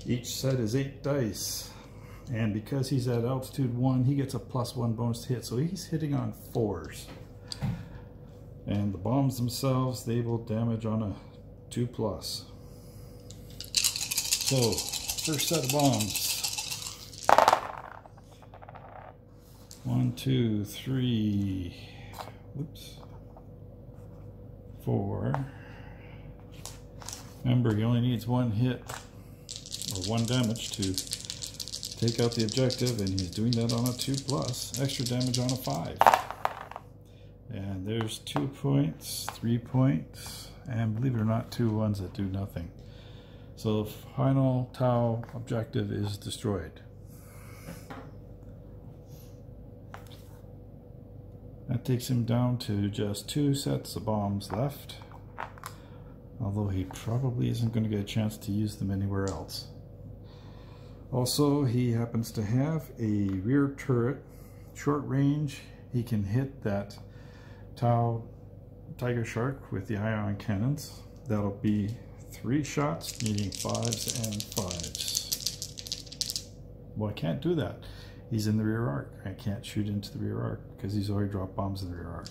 Each set is 8 dice. And because he's at altitude 1, he gets a +1 bonus to hit. So he's hitting on 4s. And the bombs themselves, they will damage on a 2+. So, first set of bombs. 1, 2, 3. Whoops. 4. Remember, he only needs 1 hit or 1 damage to take out the objective, and he's doing that on a 2+. Extra damage on a 5. And there's 2 points, 3 points, and believe it or not, 2 ones that do nothing. So the final Tau objective is destroyed. That takes him down to just 2 sets of bombs left, although he probably isn't going to get a chance to use them anywhere else. Also, he happens to have a rear turret, short range. He can hit that Tau Tiger Shark with the ion cannons. That'll be 3 shots, needing 5s and 5s. Well, I can't do that. He's in the rear arc. I can't shoot into the rear arc because he's already dropped bombs in the rear arc.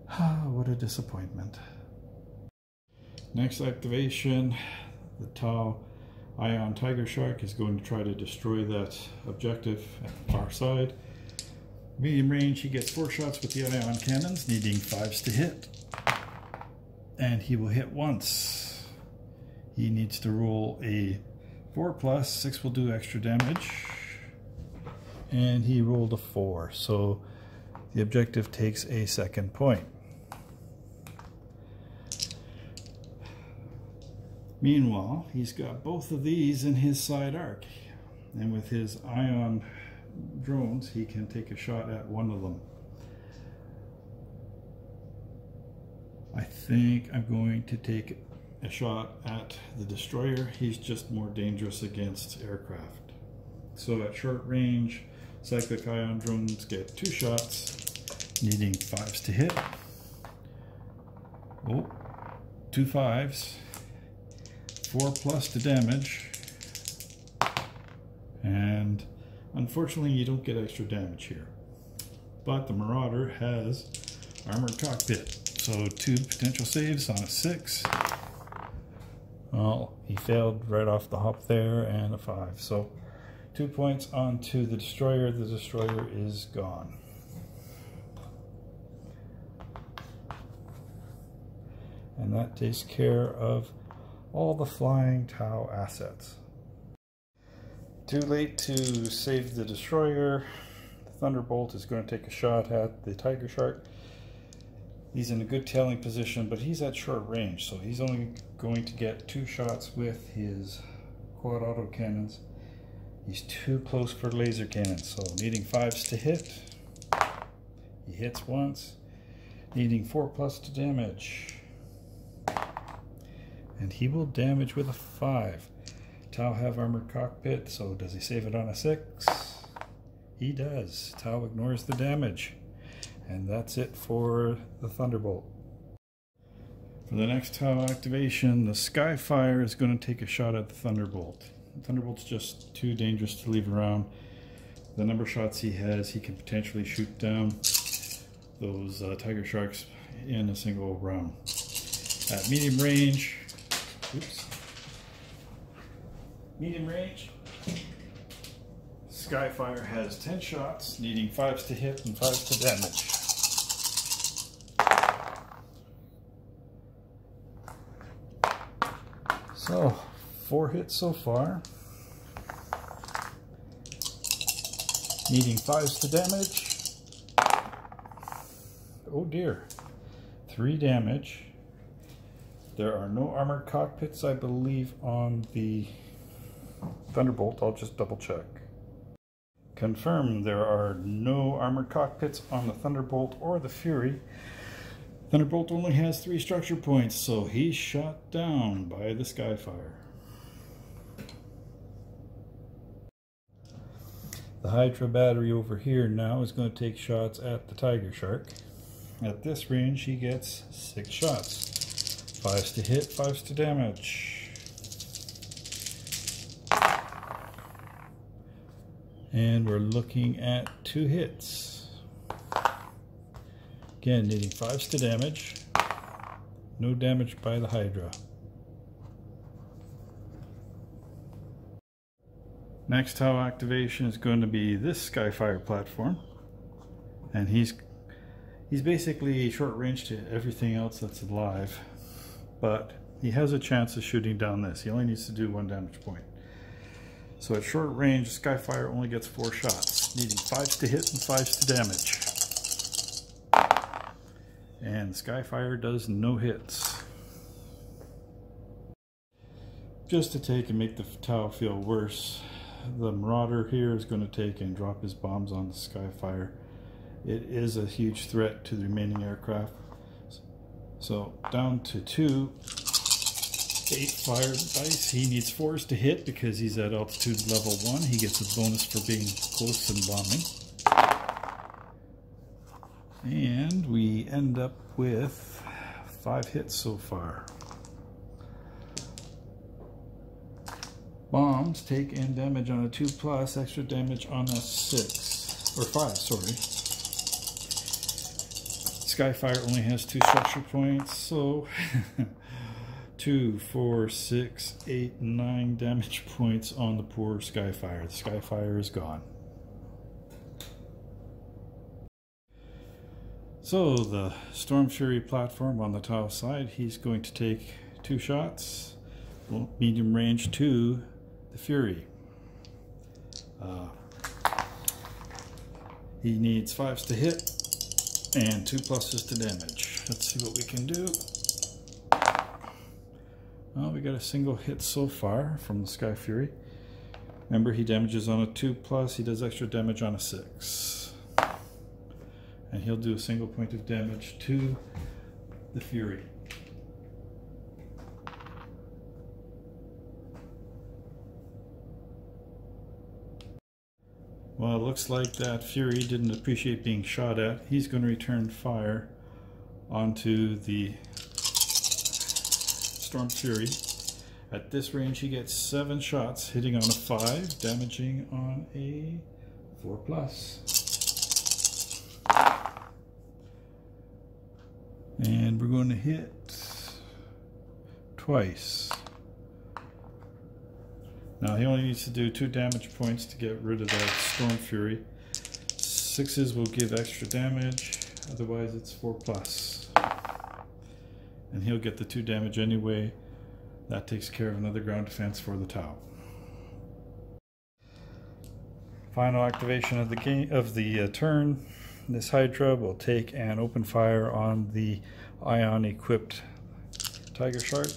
Ah, what a disappointment. Next activation, the Tau Ion Tiger Shark is going to try to destroy that objective at the far side. Medium range, he gets 4 shots with the ion cannons, needing 5s to hit. And he will hit once. He needs to roll a 4+, 6 will do extra damage. And he rolled a 4, so the objective takes a 2nd point. Meanwhile, he's got both of these in his side arc, and with his ion drones, he can take a shot at one of them. think I'm going to take a shot at the destroyer. He's just more dangerous against aircraft. So at short range, cyclic ion drones get 2 shots, needing 5s to hit. Oh, 2 5s, 4+ to damage, and unfortunately you don't get extra damage here. But the Marauder has armored cockpit, so 2 potential saves on a 6. Well, he failed right off the hop there, and a 5. So 2 points onto the destroyer. The destroyer is gone. And that takes care of all the flying Tau assets. Too late to save the destroyer. The Thunderbolt is going to take a shot at the Tiger Shark. He's in a good tailing position, but he's at short range, so he's only going to get 2 shots with his quad auto cannons. He's too close for laser cannons, so needing 5s to hit. He hits once, needing 4+ to damage. And he will damage with a 5. Tau have armored cockpit, so does he save it on a 6? He does. Tau ignores the damage. And that's it for the Thunderbolt. For the next Tau activation, the Skyfire is going to take a shot at the Thunderbolt. The Thunderbolt's just too dangerous to leave around. The number of shots he has, he can potentially shoot down those Tiger Sharks in a single round. At medium range, medium range, Skyfire has 10 shots, needing 5s to hit and 5s to damage. So, 4 hits so far, needing 5s to damage. Oh dear, 3 damage. There are no armored cockpits, I believe, on the Thunderbolt. I'll just double check. Confirm there are no armored cockpits on the Thunderbolt or the Fury. Thunderbolt only has 3 structure points, so he's shot down by the Skyfire. The Hydra battery over here now is going to take shots at the Tiger Shark. At this range he gets 6 shots. 5s to hit, 5s to damage. And we're looking at 2 hits. Again, needing 5s to damage. No damage by the Hydra. Next Tau activation is going to be this Skyfire platform. And he's basically short range to everything else that's alive. But he has a chance of shooting down this. He only needs to do 1 damage point. So at short range, Skyfire only gets 4 shots, needing 5s to hit and 5s to damage. And Skyfire does no hits. Just to take and make the Tau feel worse, the Marauder here is going to take and drop his bombs on the Skyfire. It is a huge threat to the remaining aircraft. So down to 2 8-fire dice. He needs 4s to hit because he's at altitude level 1. He gets a bonus for being close and bombing. And we end up with 5 hits so far. Bombs take in damage on a 2+, extra damage on a 6, or 5, sorry. Skyfire only has 2 structure points, so 2, 4, 6, 8, 9 damage points on the poor Skyfire. The Skyfire is gone. So the Storm Fury platform on the Tau side, he's going to take 2 shots, medium range to the Fury. He needs 5s to hit and 2 pluses to damage. Let's see what we can do. Well, we got a single hit so far from the Sky Fury. Remember, he damages on a 2+, he does extra damage on a 6. And he'll do a single point of damage to the Fury. Well, it looks like that Fury didn't appreciate being shot at. He's going to return fire onto the Storm Fury. At this range, he gets 7 shots, hitting on a 5, damaging on a 4+. And we're going to hit twice. Now he only needs to do 2 damage points to get rid of that Storm Fury. 6s will give extra damage, otherwise it's 4+. And he'll get the 2 damage anyway. That takes care of another ground defense for the Tau. Final activation of the turn. This Hydra will take and open fire on the ion-equipped Tiger Shark.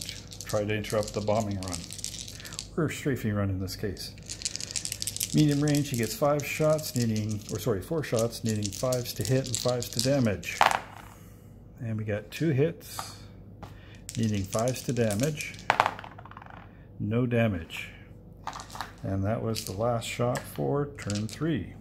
Try to interrupt the bombing run, or strafing run in this case. Medium range, he gets 4 shots, needing 5s to hit and 5s to damage. And we got 2 hits, needing 5s to damage, no damage. And that was the last shot for turn 3.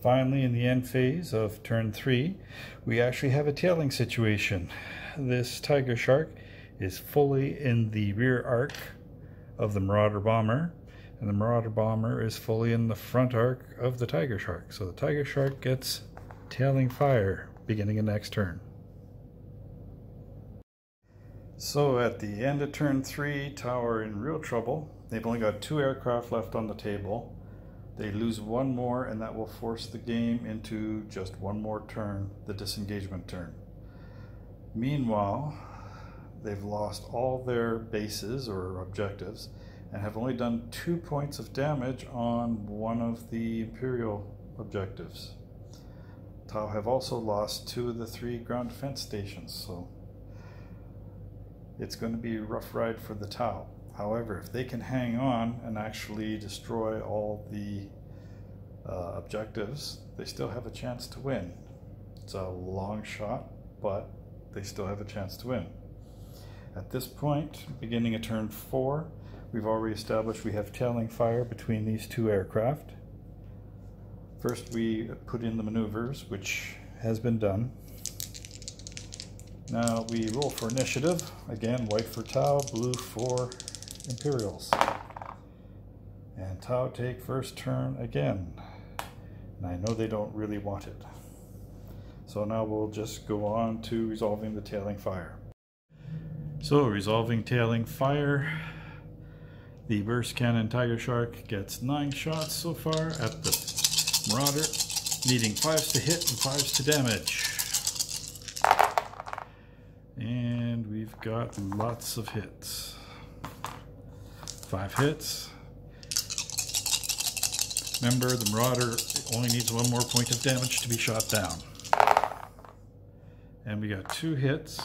Finally, in the end phase of turn 3, we actually have a tailing situation. This Tiger Shark is fully in the rear arc of the Marauder Bomber, and the Marauder Bomber is fully in the front arc of the Tiger Shark. So the Tiger Shark gets tailing fire beginning of next turn. So at the end of turn 3, Tau are in real trouble. They've only got 2 aircraft left on the table. They lose 1 more, and that will force the game into just 1 more turn, the disengagement turn. Meanwhile, they've lost all their bases or objectives and have only done 2 points of damage on one of the Imperial objectives. Tau have also lost 2 of the 3 ground defense stations, so it's going to be a rough ride for the Tau. However, if they can hang on and actually destroy all the objectives, they still have a chance to win. It's a long shot, but they still have a chance to win. At this point, beginning of turn 4, we've already established we have tailing fire between these 2 aircraft. First we put in the maneuvers, which has been done. Now we roll for initiative. Again, white for Tau, blue for Imperials. And Tau take first turn again. And I know they don't really want it. So now we'll just go on to resolving the tailing fire. So resolving tailing fire. The burst cannon Tiger Shark gets 9 shots so far at the Marauder, needing 5s to hit and 5s to damage. And we've got lots of hits. 5 hits. Remember, the Marauder only needs 1 more point of damage to be shot down. And we got 2 hits.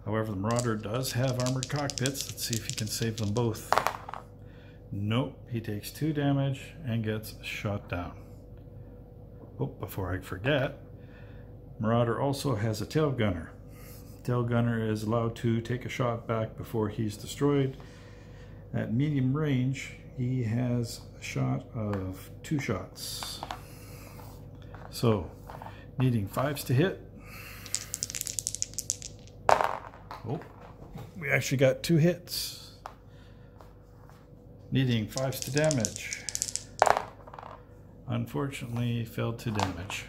However, the Marauder does have armored cockpits. Let's see if he can save them both. Nope, he takes 2 damage and gets shot down. Oh, before I forget, Marauder also has a tail gunner. Tail gunner is allowed to take a shot back before he's destroyed. At medium range, he has a shot of 2 shots. So, needing 5s to hit. Oh, we actually got 2 hits. Needing 5s to damage. Unfortunately, failed to damage.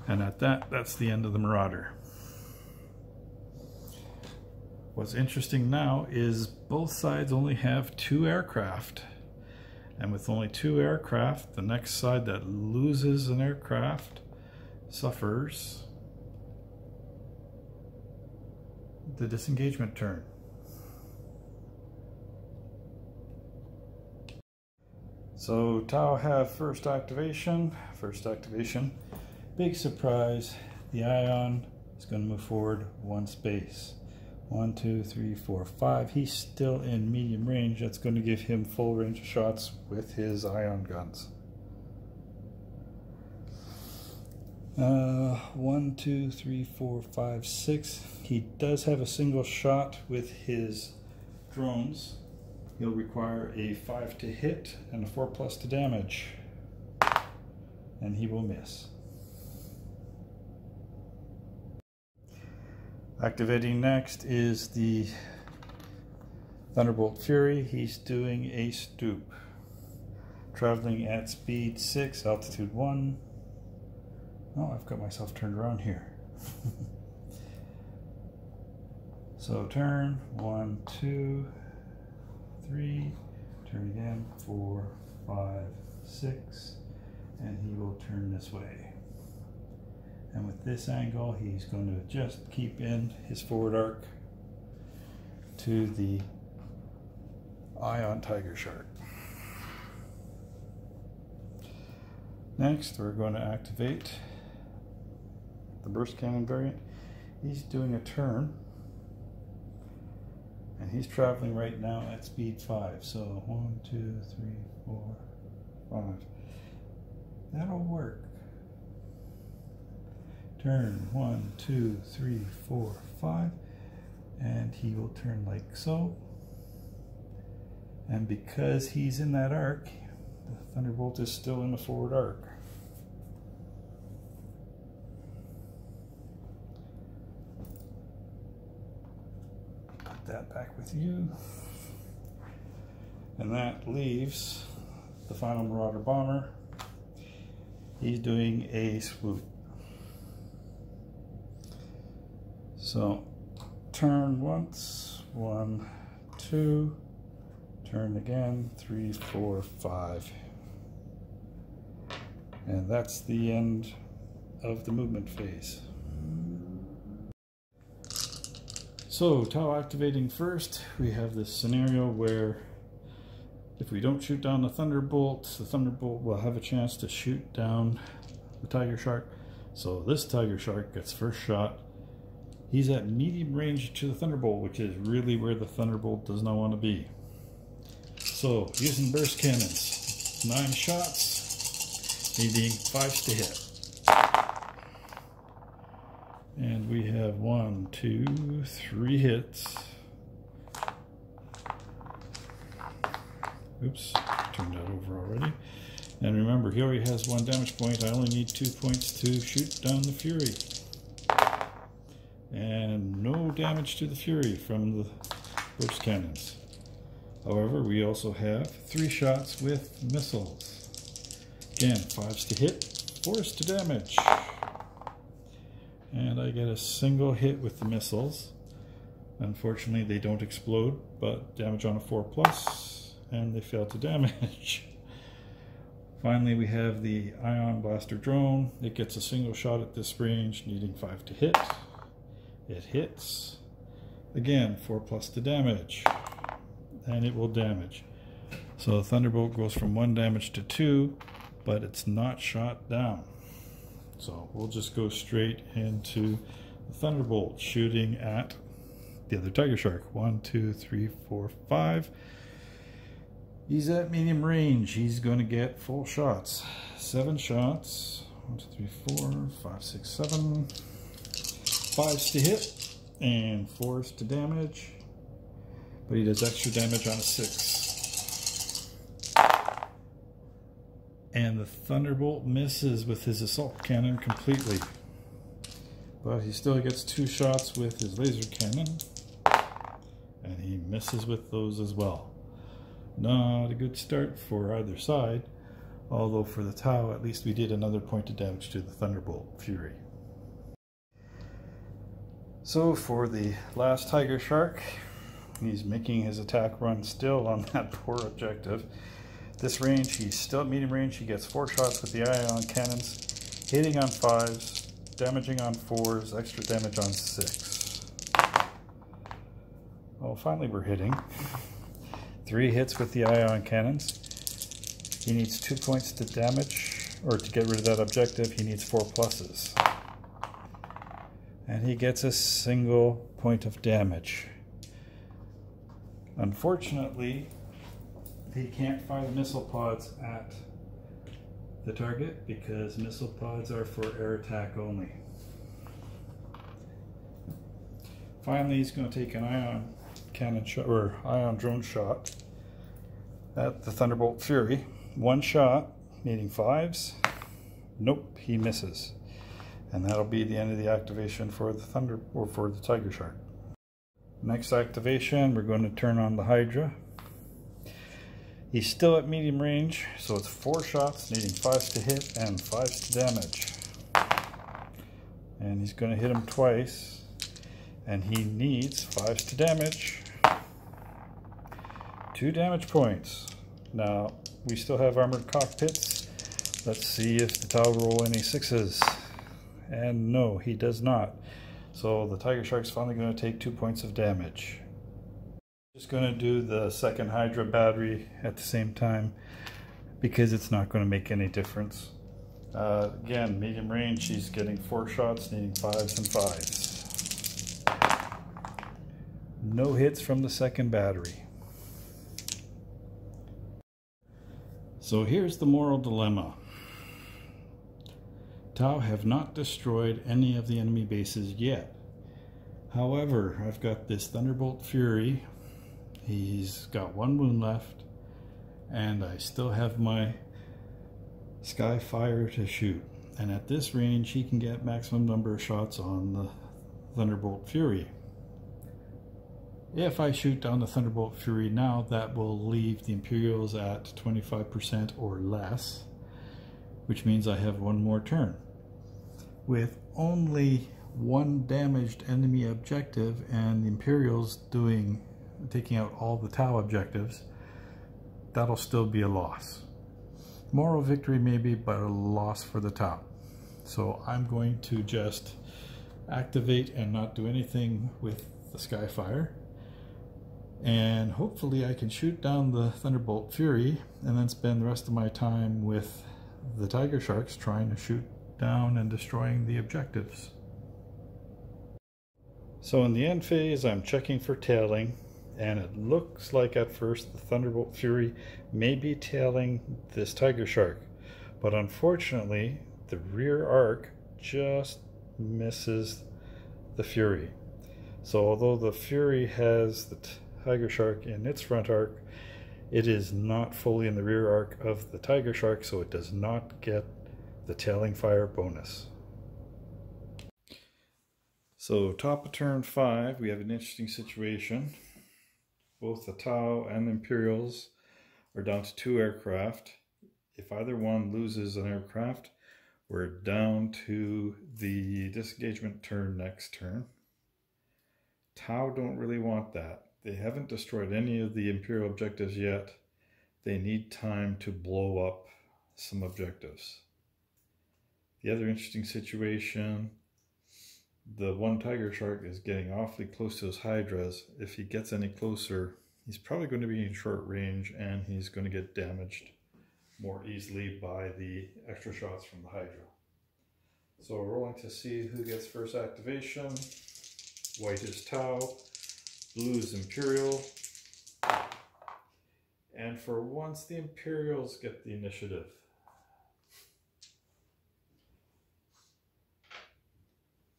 And at that, that's the end of the Marauder. What's interesting now is both sides only have 2 aircraft. And with only 2 aircraft, the next side that loses an aircraft suffers the disengagement turn. So Tau have first activation. Big surprise, the Ion is going to move forward 1 space. 1, 2, 3, 4, 5. He's still in medium range. That's going to give him full range of shots with his ion guns. 1, 2, 3, 4, 5, 6. He does have a single shot with his drones. he'll require a 5 to hit and a 4+ to damage. And he will miss. Activating next is the Thunderbolt Fury. He's doing a stoop. Traveling at speed 6, altitude 1. Oh, I've got myself turned around here. So turn 1, 2, 3, turn again 4, 5, 6, and he will turn this way. And with this angle, he's going to just keep in his forward arc to the eye on Tiger Shark. Next, we're going to activate the burst cannon variant. He's doing a turn, and he's traveling right now at speed 5. So 1, 2, 3, 4, 5. That'll work. Turn 1, 2, 3, 4, 5, and he will turn like so. And because he's in that arc, the Thunderbolt is still in the forward arc. Put that back with you. And that leaves the final Marauder Bomber. He's doing a swoop. So turn once, 1, 2, turn again, 3, 4, 5. And that's the end of the movement phase. So Tau activating first, we have this scenario where if we don't shoot down the Thunderbolt will have a chance to shoot down the Tiger Shark. So this Tiger Shark gets first shot. He's at medium range to the Thunderbolt, which is really where the Thunderbolt does not want to be. So, using burst cannons, 9 shots, needing 5s to hit. And we have 1, 2, 3 hits. Oops, turned that over already. And remember, he already has 1 damage point. I only need 2 points to shoot down the Fury. And no damage to the Fury from the burst cannons. However, we also have 3 shots with missiles. Again, 5s to hit, 4s to damage. And I get a single hit with the missiles. Unfortunately, they don't explode, but damage on a 4+, and they fail to damage. Finally, we have the Ion Blaster Drone. It gets a single shot at this range, needing 5 to hit. It hits. Again, 4+ to damage. And it will damage. So the Thunderbolt goes from 1 damage to 2, but it's not shot down. So we'll just go straight into the Thunderbolt, shooting at the other Tiger Shark. 1, 2, 3, 4, 5. He's at medium range. He's going to get full shots. 7 shots. 1, 2, 3, 4, 5, 6, 7. 5s to hit and 4s to damage. But he does extra damage on a 6. And the Thunderbolt misses with his assault cannon completely. But he still gets 2 shots with his laser cannon. And he misses with those as well. Not a good start for either side. Although for the Tau, at least we did another point of damage to the Thunderbolt Fury. So for the last Tiger Shark, he's making his attack run still on that poor objective. This range, he's still at medium range. He gets 4 shots with the ion cannons, hitting on 5s, damaging on 4s, extra damage on 6. Well, finally we're hitting. 3 hits with the ion cannons. He needs 2 points to damage, or to get rid of that objective, he needs 4 pluses. And he gets a single point of damage. Unfortunately, he can't fire the missile pods at the target because missile pods are for air attack only. Finally, he's going to take an ion cannon shot, or ion drone shot, at the Thunderbolt Fury. One shot, needing 5s. Nope, he misses. And that'll be the end of the activation for the Tiger Shark. Next activation, we're going to turn on the Hydra. He's still at medium range, so it's 4 shots, needing 5s to hit and 5s to damage. And he's going to hit him twice, and he needs 5s to damage. 2 damage points. Now, we still have armored cockpits. Let's see if the Tau will roll any 6s. And no, he does not. So the Tiger Shark's finally going to take 2 points of damage. Just going to do the second Hydra battery at the same time because it's not going to make any difference. Again, medium range, he's getting 4 shots, needing 5s and 5s. No hits from the second battery. So here's the moral dilemma. Tau have not destroyed any of the enemy bases yet. However, I've got this Thunderbolt Fury. He's got 1 wound left, and I still have my Skyfire to shoot. And at this range, he can get maximum number of shots on the Thunderbolt Fury. If I shoot down the Thunderbolt Fury now, that will leave the Imperials at 25% or less, which means I have 1 more turn. With only 1 damaged enemy objective and the Imperials taking out all the Tau objectives, that'll still be a loss. Moral victory maybe, but a loss for the Tau. So I'm going to just activate and not do anything with the Skyfire. And hopefully I can shoot down the Thunderbolt Fury and then spend the rest of my time with the Tiger Sharks trying to shoot down and destroying the objectives. So in the end phase, I'm checking for tailing, and it looks like at first the Thunderbolt Fury may be tailing this Tiger Shark, but unfortunately the rear arc just misses the Fury. So although the Fury has the Tiger Shark in its front arc, it is not fully in the rear arc of the Tiger Shark, so it does not get the tailing fire bonus. So top of turn 5, we have an interesting situation. Both the Tau and the Imperials are down to 2 aircraft. If either one loses an aircraft, we're down to the disengagement turn next turn. Tau don't really want that. They haven't destroyed any of the Imperial objectives yet. They need time to blow up some objectives. The other interesting situation, the one Tiger Shark is getting awfully close to his Hydras. If he gets any closer, he's probably going to be in short range and he's going to get damaged more easily by the extra shots from the Hydra. So rolling to see who gets first activation. White is Tau, blue is Imperial, and for once the Imperials get the initiative.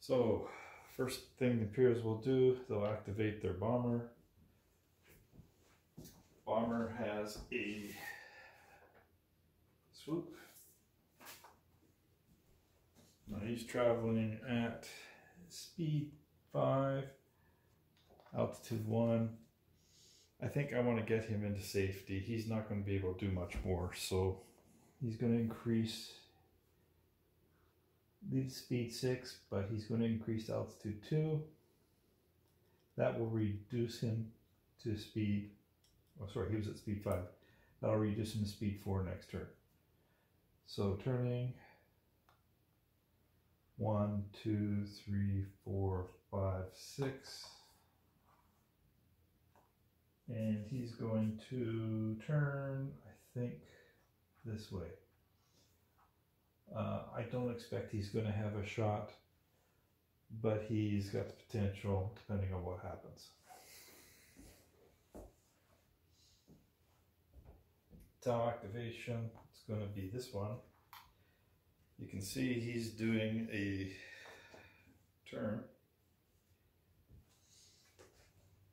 So first thing the Imperials will do, they'll activate their bomber. Bomber has a swoop. Now he's traveling at speed 5, altitude 1. I think I want to get him into safety. He's not going to be able to do much more, so he's going to increase the speed 6, but he's going to increase altitude 2. That will reduce him to speed, oh sorry, he was at speed 5. That'll reduce him to speed 4 next turn. So turning 1, 2, 3, 4, 5, 6. And he's going to turn, I think, this way. I don't expect he's going to have a shot, but he's got the potential depending on what happens. Tau activation, it's going to be this one. You can see he's doing a turn.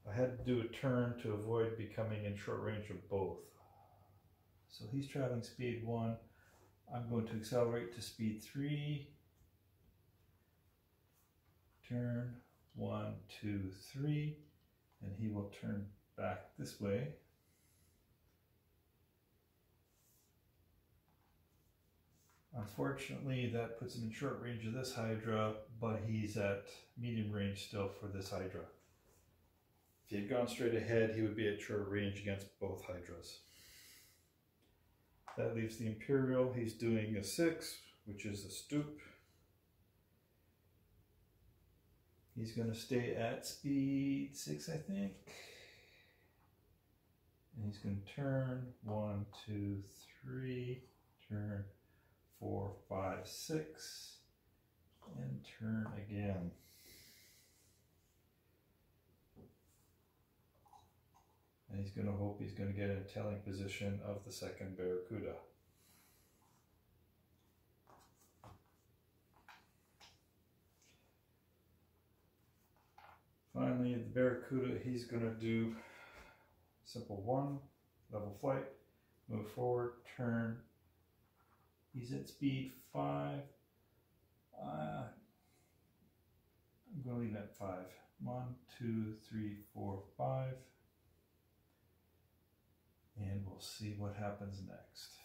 I had to do a turn to avoid becoming in short range of both. So he's traveling speed 1. I'm going to accelerate to speed 3. Turn 1, 2, 3, and he will turn back this way. Unfortunately, that puts him in short range of this Hydra, but he's at medium range still for this Hydra. If he had gone straight ahead, he would be at short range against both Hydras. That leaves the Imperial. He's doing a 6, which is a stoop. He's going to stay at speed 6, I think. And he's going to turn 1, 2, 3, turn 4, 5, 6, and turn again. And he's going to hope he's going to get in a telling position of the second Barracuda. Finally, the Barracuda, he's going to do simple 1, level flight, move forward, turn. He's at speed 5. I'm going to leave it at 5. 1, 2, 3, 4, 5. And we'll see what happens next.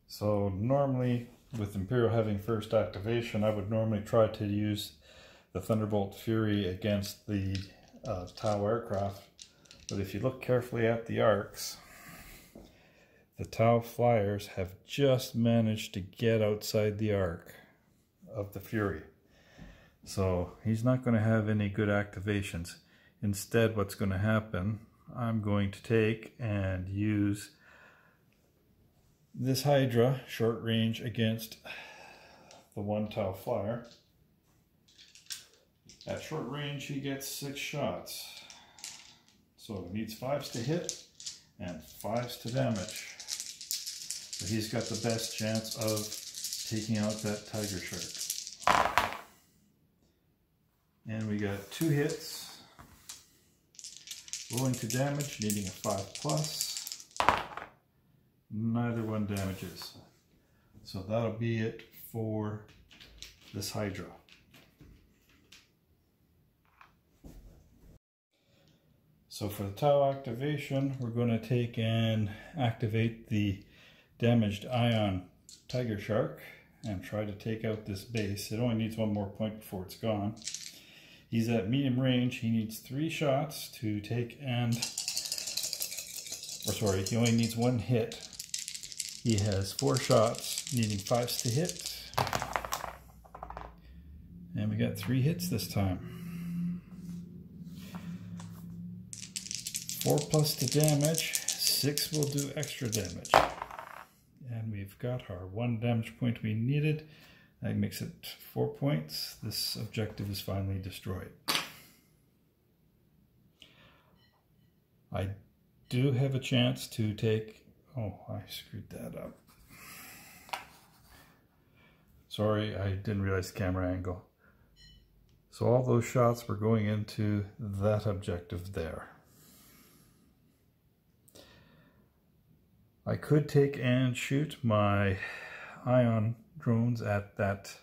So normally, with Imperial having first activation, I would normally try to use the Thunderbolt Fury against the Tau aircraft. But if you look carefully at the arcs, the Tau flyers have just managed to get outside the arc of the Fury. So he's not going to have any good activations. Instead, what's going to happen, I'm going to take and use this Hydra short range against the one Tau flyer. At short range, he gets 6 shots. So he needs 5s to hit and 5s to damage. So he's got the best chance of taking out that Tiger Shark. And we got 2 hits, rolling to damage, needing a 5+. Neither one damages. So that'll be it for this Hydra. So for the Tau activation, we're going to take and activate the damaged Ion Tiger Shark and try to take out this base. It only needs 1 more point before it's gone. He's at medium range. He needs 3 shots to take and, or sorry, he only needs 1 hit. He has 4 shots, needing 5s to hit. And we got 3 hits this time. 4+ to damage, 6 will do extra damage. And we've got our 1 damage point we needed. That makes it 4 points. This objective is finally destroyed. I do have a chance to take... Oh, I screwed that up. Sorry, I didn't realize the camera angle. So all those shots were going into that objective there. I could take and shoot my Ion drones at that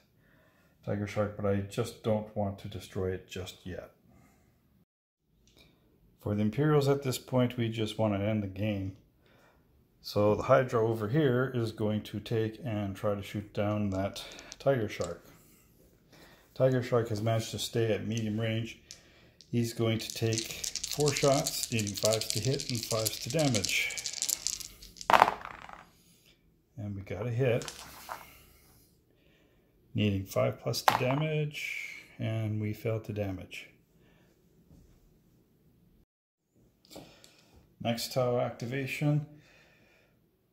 Tiger Shark, but I just don't want to destroy it just yet. For the Imperials at this point, we just want to end the game. So the Hydra over here is going to take and try to shoot down that Tiger Shark. Tiger Shark has managed to stay at medium range. He's going to take 4 shots, needing 5s to hit and 5s to damage. And we got a hit, needing 5+ to damage, and we failed to damage. Next Tau activation.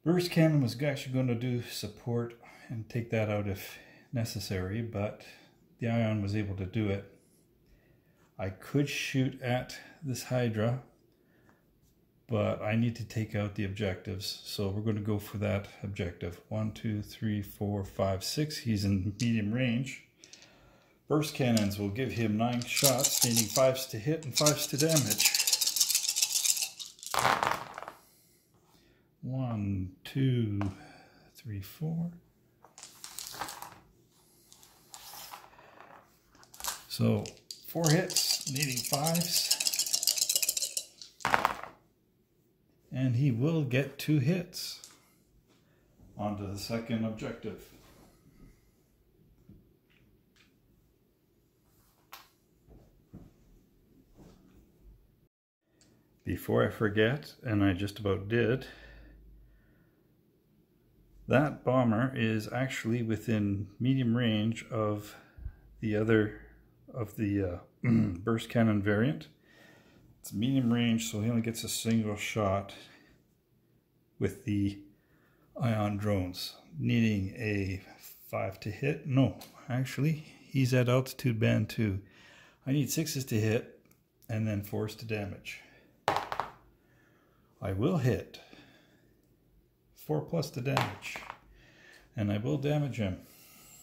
Burst Cannon was actually going to do support and take that out if necessary, but the Ion was able to do it. I could shoot at this Hydra, but I need to take out the objectives, so we're going to go for that objective. 1, 2, 3, 4, 5, 6. He's in medium range. Burst cannons will give him 9 shots, needing 5s to hit and 5s to damage. 1, 2, 3, 4. So 4 hits, needing 5s. And he will get 2 hits. On to the second objective. Before I forget, and I just about did, that bomber is actually within medium range of the other of the burst cannon variant. It's medium range, so he only gets a single shot with the ion drones, needing a 5 to hit. No, actually, he's at altitude band 2. I need 6s to hit and then 4s to damage. I will hit 4+ to damage, and I will damage him.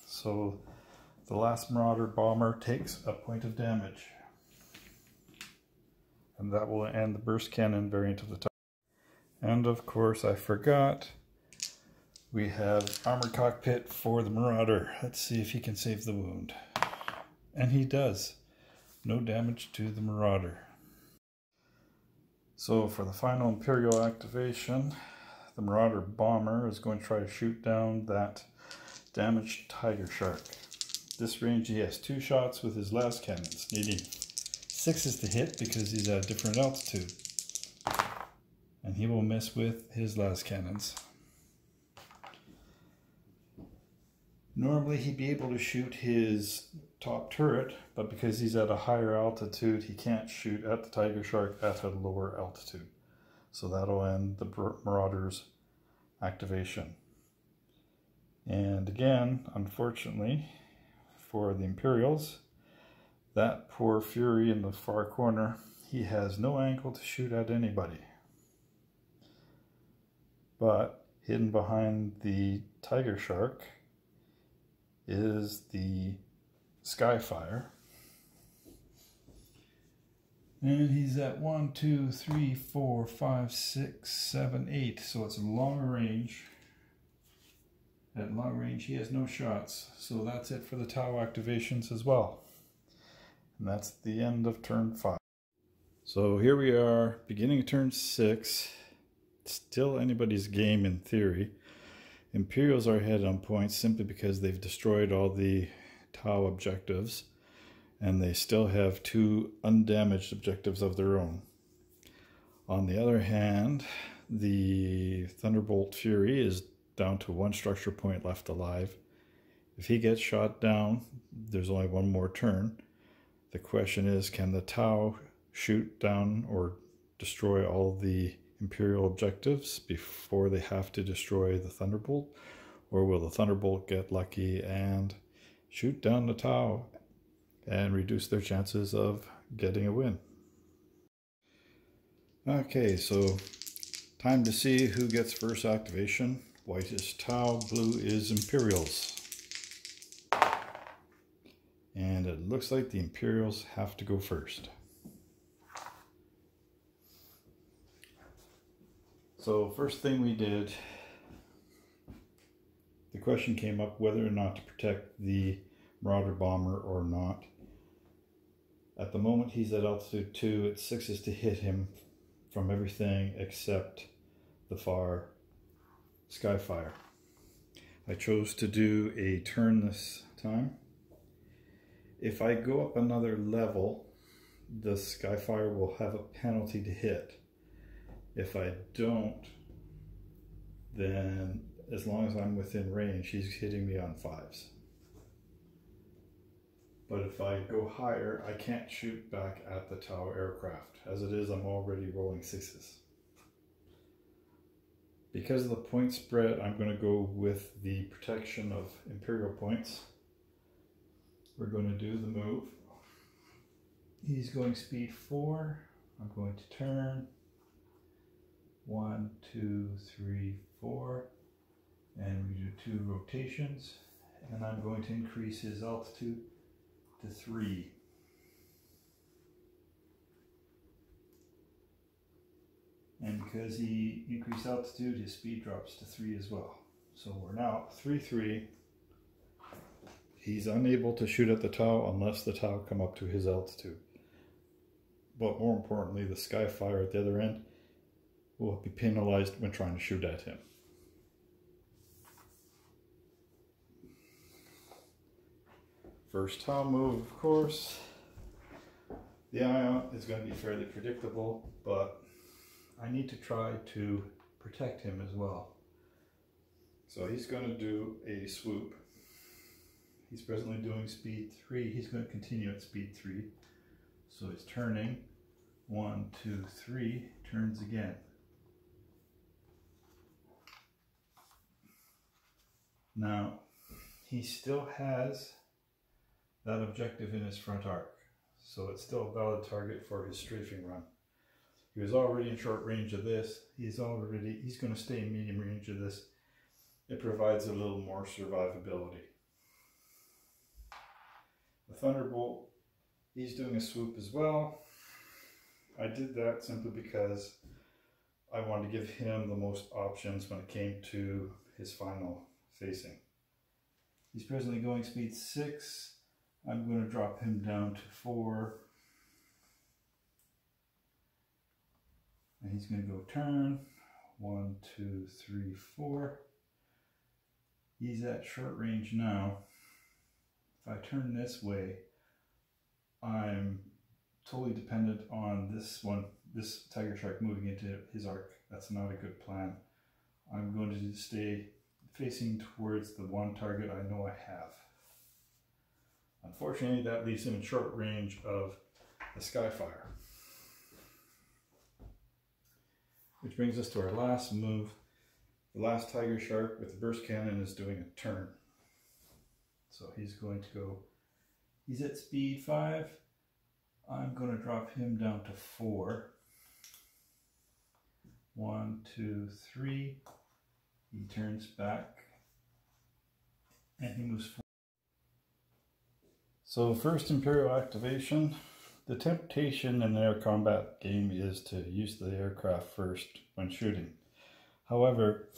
So the last Marauder bomber takes a point of damage, and that will end the burst cannon variant of the type. And of course, I forgot, we have armored cockpit for the Marauder. Let's see if he can save the wound. And he does. No damage to the Marauder. So for the final Imperial activation, the Marauder bomber is going to try to shoot down that damaged Tiger Shark. This range, he has 2 shots with his las cannons, needing 6s to hit because he's at a different altitude. And he will miss with his las cannons. Normally he'd be able to shoot his top turret, but because he's at a higher altitude, he can't shoot at the Tiger Shark at a lower altitude. So that'll end the Marauder's activation. And again, unfortunately, for the Imperials, that poor Fury in the far corner, he has no angle to shoot at anybody. But hidden behind the Tiger Shark is the Skyfire. And he's at 1, 2, 3, 4, 5, 6, 7, 8. So it's a long range. At long range, he has no shots. So that's it for the Tau activations as well. And that's the end of turn 5. So here we are, beginning of turn 6. Still anybody's game in theory. Imperials are ahead on points simply because they've destroyed all the Tau objectives, and they still have 2 undamaged objectives of their own. On the other hand, the Thunderbolt Fury is down to 1 structure point left alive. If he gets shot down, there's only 1 more turn. The question is, can the Tau shoot down or destroy all the Imperial objectives before they have to destroy the Thunderbolt? Or will the Thunderbolt get lucky and shoot down the Tau and reduce their chances of getting a win? Okay, so time to see who gets first activation. White is Tau, blue is Imperials. And it looks like the Imperials have to go first. So first thing we did, the question came up whether or not to protect the Marauder bomber or not. At the moment he's at altitude 2, it's 6s to hit him from everything except the far Skyfire. I chose to do a turn this time. If I go up another level, the Skyfire will have a penalty to hit. If I don't, then as long as I'm within range, he's hitting me on 5s. But if I go higher, I can't shoot back at the Tau aircraft. As it is, I'm already rolling 6s. Because of the point spread, I'm going to go with the protection of Imperial points. We're going to do the move. He's going speed 4. I'm going to turn. 1, 2, 3, 4. And we do 2 rotations. And I'm going to increase his altitude to 3. And because he increased altitude, his speed drops to 3 as well. So we're now 3-3. He's unable to shoot at the Tau unless the Tau come up to his altitude. But more importantly, the Skyfire at the other end will be penalized when trying to shoot at him. First Tau move, of course. The Ion is going to be fairly predictable, but I need to try to protect him as well. So he's going to do a swoop. He's presently doing speed 3. He's going to continue at speed 3. So he's turning. 1, 2, 3. Turns again. Now, he still has that objective in his front arc. So it's still a valid target for his strafing run. He was already in short range of this. He's going to stay in medium range of this. It provides a little more survivability. The Thunderbolt, he's doing a swoop as well. I did that simply because I wanted to give him the most options when it came to his final facing. He's presently going speed 6. I'm going to drop him down to 4. And he's going to go turn. 1, 2, 3, 4. He's at short range now. If I turn this way, I'm totally dependent on this Tiger Shark moving into his arc. That's not a good plan. I'm going to stay facing towards the one target I know I have. Unfortunately, that leaves him in short range of the Skyfire. Which brings us to our last move. The last Tiger Shark with the burst cannon is doing a turn. So he's going to go, he's at speed 5. I'm going to drop him down to 4. 1, 2, 3. He turns back and he moves forward. So first Imperial activation. The temptation in an air combat game is to use the aircraft first when shooting. However,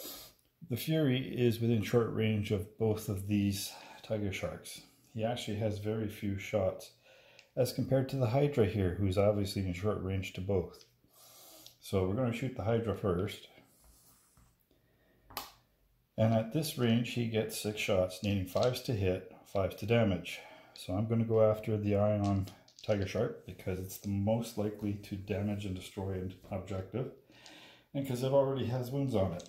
the Fury is within short range of both of these Tiger Sharks. He actually has very few shots as compared to the Hydra here, who's obviously in short range to both. So we're going to shoot the Hydra first. And at this range he gets 6 shots, needing 5s to hit, 5s to damage. So I'm going to go after the Ion Tiger Shark because it's the most likely to damage and destroy an objective, and because it already has wounds on it.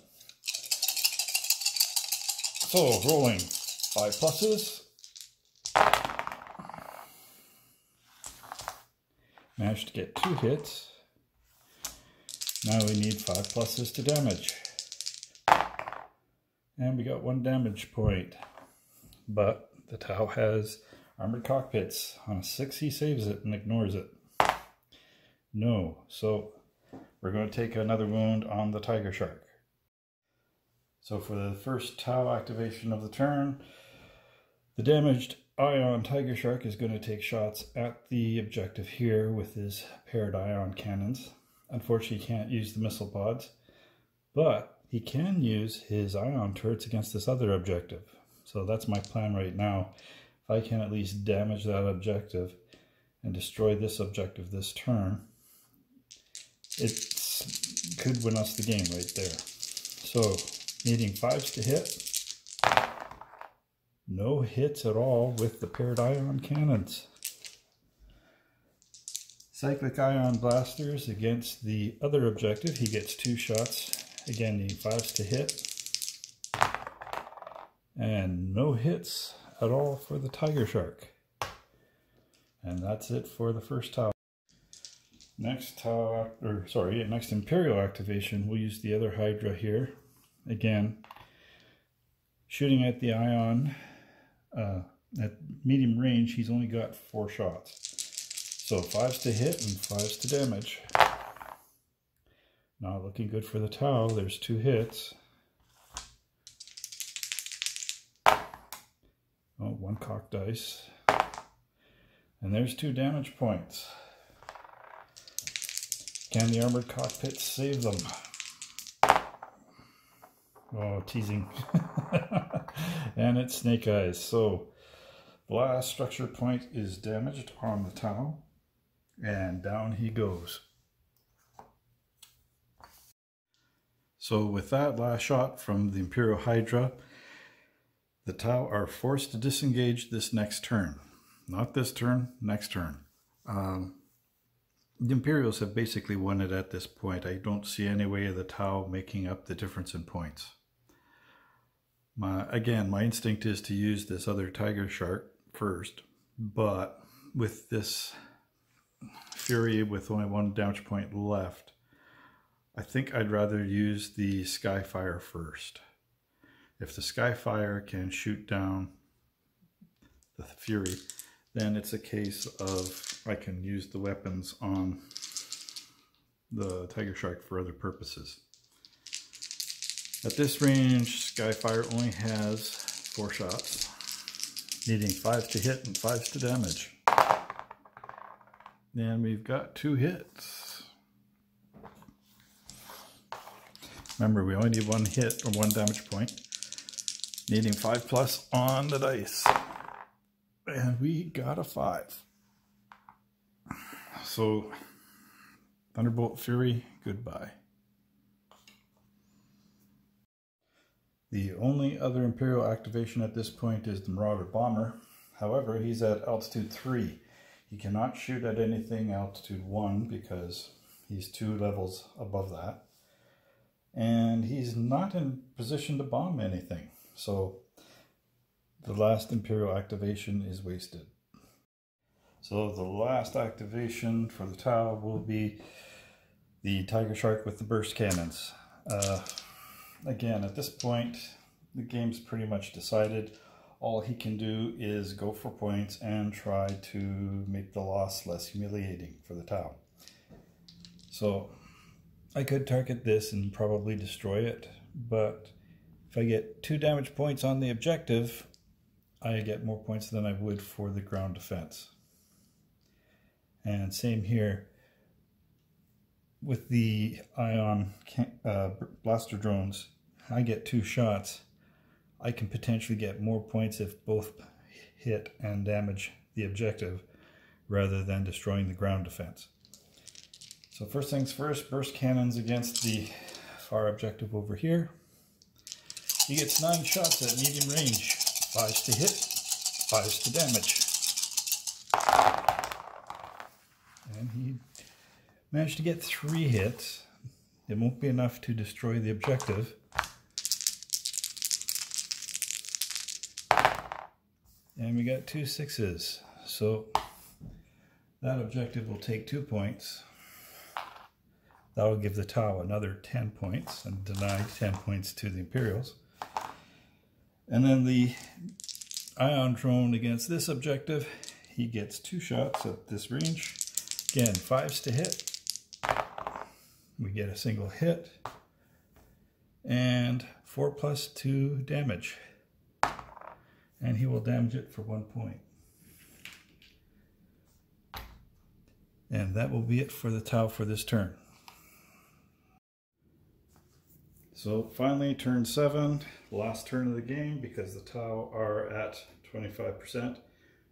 So rolling 5 pluses. Managed to get 2 hits. Now we need 5 pluses to damage. And we got 1 damage point. But the Tau has armored cockpits. On a 6 he saves it and ignores it. No. So we're going to take another wound on the Tiger Shark. So for the first Tau activation of the turn, the damaged Ion Tiger Shark is going to take shots at the objective here with his paired ion cannons. Unfortunately, he can't use the missile pods, but he can use his ion turrets against this other objective. So that's my plan right now. If I can at least damage that objective and destroy this objective this turn, it could win us the game right there. So needing 5s to hit. No hits at all with the paired ion cannons. Cyclic ion blasters against the other objective. He gets 2 shots. Again, needing 5s to hit. And no hits at all for the Tiger Shark. And that's it for the first Tau. Next Imperial activation, we'll use the other Hydra here. Again, shooting at the Ion at medium range, he's only got 4 shots. So 5s to hit and 5s to damage. Not looking good for the Tau. There's 2 hits. Oh, 1 cocked dice. And there's 2 damage points. Can the armored cockpit save them? Oh, teasing. And it's Snake Eyes. So the last structure point is damaged on the Tau, and down he goes. So with that last shot from the Imperial Hydra, the Tau are forced to disengage this next turn. Not this turn, next turn. The Imperials have basically won it at this point. I don't see any way of the Tau making up the difference in points. Again, my instinct is to use this other Tiger Shark first, but with this Fury with only 1 damage point left, I think I'd rather use the Skyfire first. If the Skyfire can shoot down the Fury, then it's a case of I can use the weapons on the Tiger Shark for other purposes. At this range, Skyfire only has 4 shots, needing 5 to hit and 5 to damage. And we've got 2 hits. Remember, we only need 1 hit or 1 damage point, needing 5+ on the dice. And we got a 5. So, Thunderbolt Fury, goodbye. The only other Imperial activation at this point is the Marauder Bomber. However, he's at altitude 3. He cannot shoot at anything altitude 1 because he's 2 levels above that. And he's not in position to bomb anything. So the last Imperial activation is wasted. So the last activation for the Tau will be the Tiger Shark with the burst cannons. Again, at this point, the game's pretty much decided. All he can do is go for points and try to make the loss less humiliating for the Tau. So I could target this and probably destroy it, but if I get 2 damage points on the objective, I get more points than I would for the ground defense. And same here with the ion blaster drones. I get 2 shots. I can potentially get more points if both hit and damage the objective rather than destroying the ground defense. So first things first, burst cannons against the far objective over here. He gets 9 shots at medium range, 5s to hit, 5s to damage. And he managed to get 3 hits. It won't be enough to destroy the objective. And we got 2 6s. So that objective will take 2 points. That'll give the Tau another 10 points and deny 10 points to the Imperials. And then the ion drone against this objective, he gets 2 shots at this range. Again, 5s to hit. We get a single hit. And 4+ 2 damage. And he will damage it for 1 point. And that will be it for the Tau for this turn. So finally, turn 7, last turn of the game, because the Tau are at 25%.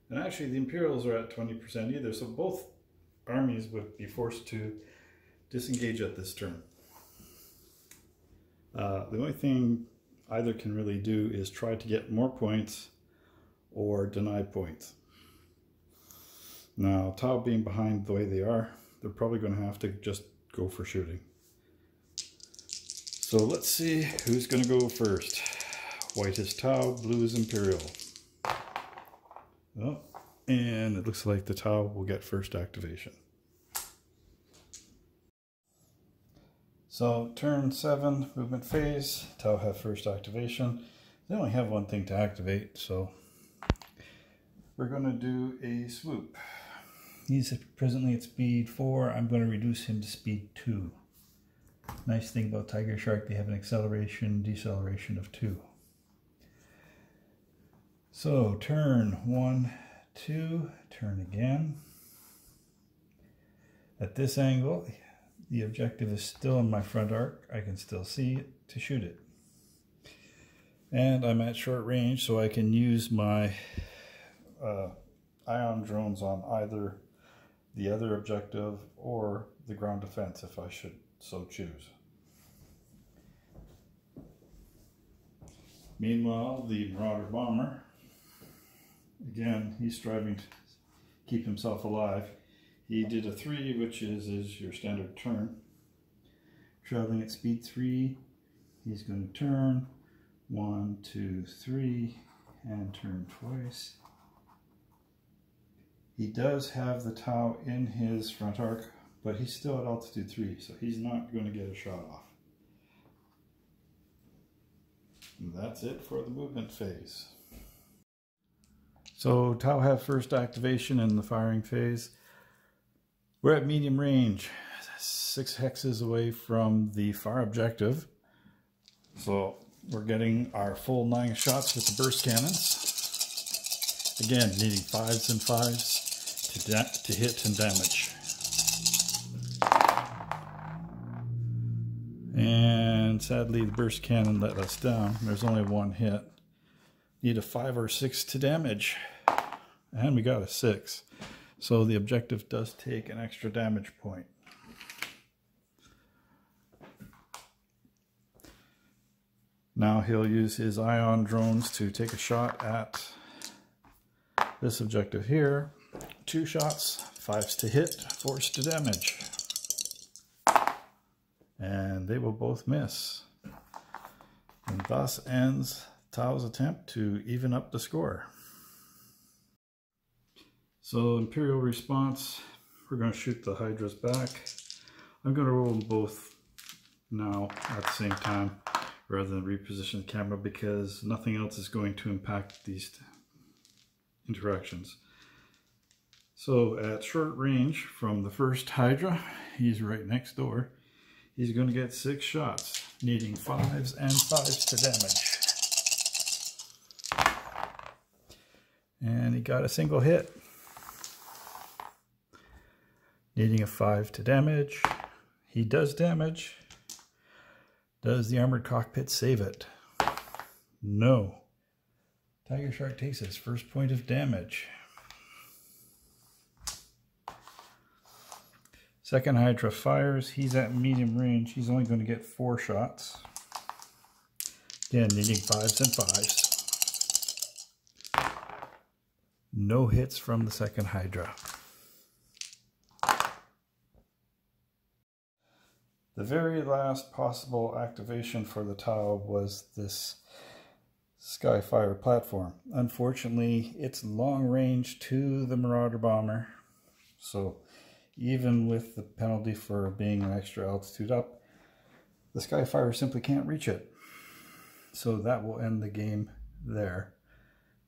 And actually the Imperials are at 20% either, so both armies would be forced to disengage at this turn. The only thing either can really do is try to get more points or deny points. Now, Tau being behind the way they are, they're probably going to have to just go for shooting. So let's see who's going to go first. White is Tau, blue is Imperial. Oh, and it looks like the Tau will get first activation. So turn 7, movement phase, Tau have first activation. They only have 1 thing to activate, so we're going to do a swoop. He's presently at speed 4. I'm going to reduce him to speed 2. Nice thing about Tiger Shark, they have an acceleration, deceleration of 2. So turn 1, 2, turn again. At this angle, the objective is still in my front arc. I can still see it to shoot it. And I'm at short range, so I can use my ion drones on either the other objective or the ground defense if I should so choose. Meanwhile, the Marauder bomber, again, he's striving to keep himself alive. He did a 3, which is your standard turn. Traveling at speed 3, he's going to turn 1, 2, 3, and turn twice. He does have the Tau in his front arc, but he's still at altitude 3, so he's not going to get a shot off. And that's it for the movement phase. So Tau have first activation in the firing phase. We're at medium range, 6 hexes away from the far objective. So we're getting our full 9 shots with the burst cannons. Again, needing 5s and 5s to hit and damage. And sadly the burst cannon let us down. There's only 1 hit. Need a 5 or 6 to damage. And we got a 6. So the objective does take an extra damage point. Now he'll use his ion drones to take a shot at this objective here. 2 shots, 5s to hit, 4s to damage. And they will both miss. And thus ends Tau's attempt to even up the score. So Imperial response, we're going to shoot the Hydras back. I'm going to roll them both now at the same time rather than reposition the camera because nothing else is going to impact these interactions. So at short range from the first Hydra, he's right next door. He's going to get 6 shots, needing 5s and 5s to damage. And he got a single hit. Needing a 5 to damage. He does damage. Does the armored cockpit save it? No. Tiger Shark takes his first point of damage. Second Hydra fires. He's at medium range. He's only going to get 4 shots. Again, needing 5s and 5s. No hits from the second Hydra. The very last possible activation for the Tau was this Skyfire platform. Unfortunately, it's long range to the Marauder bomber. So even with the penalty for being an extra altitude up, the Skyfire simply can't reach it. So that will end the game there.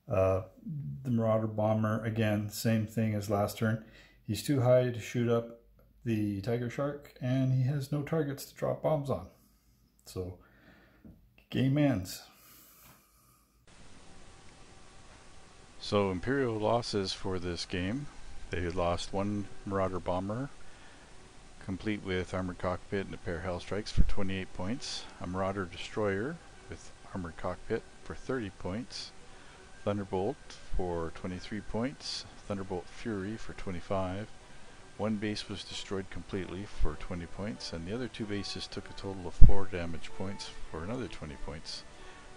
The Marauder bomber, again, same thing as last turn. He's too high to shoot up the Tiger Shark, and he has no targets to drop bombs on. So, game ends. So Imperial losses for this game. They lost 1 Marauder bomber, complete with armored cockpit and a pair of hell strikes for 28 points. A Marauder destroyer with armored cockpit for 30 points. Thunderbolt for 23 points. Thunderbolt Fury for 25. 1 base was destroyed completely for 20 points, and the other 2 bases took a total of 4 damage points for another 20 points,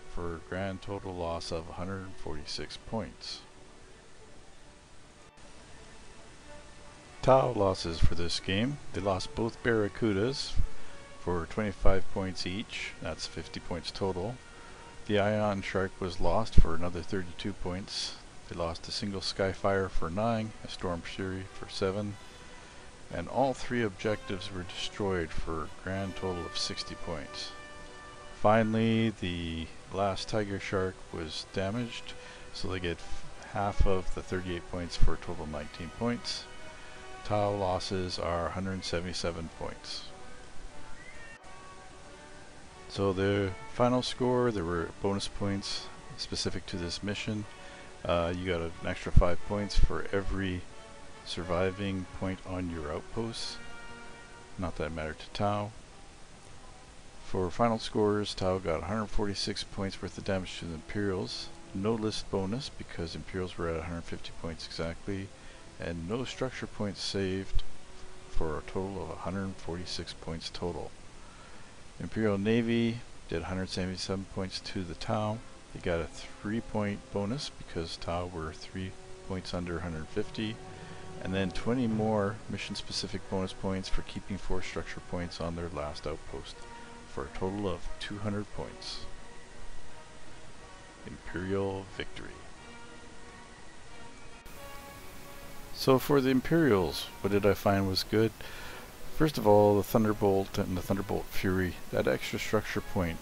for a grand total loss of 146 points. Tau losses for this game. They lost both Barracudas for 25 points each. That's 50 points total. The Ion Shark was lost for another 32 points. They lost a single Skyfire for 9, a Storm Fury for 7, and all 3 objectives were destroyed for a grand total of 60 points. Finally, the last Tiger Shark was damaged, so they get half of the 38 points for a total of 19 points. Tau losses are 177 points. So the final score, there were bonus points specific to this mission. You got an extra 5 points for every surviving point on your outposts. Not that it mattered to Tau. For final scores, Tau got 146 points worth of damage to the Imperials. No list bonus because Imperials were at 150 points exactly, and no structure points saved for a total of 146 points total. Imperial Navy did 177 points to the Tau. They got a 3-point bonus because Tau were 3 points under 150, and then 20 more mission-specific bonus points for keeping 4 structure points on their last outpost, for a total of 200 points. Imperial victory. So for the Imperials, what did I find was good? First of all, the Thunderbolt and the Thunderbolt Fury, that extra structure point,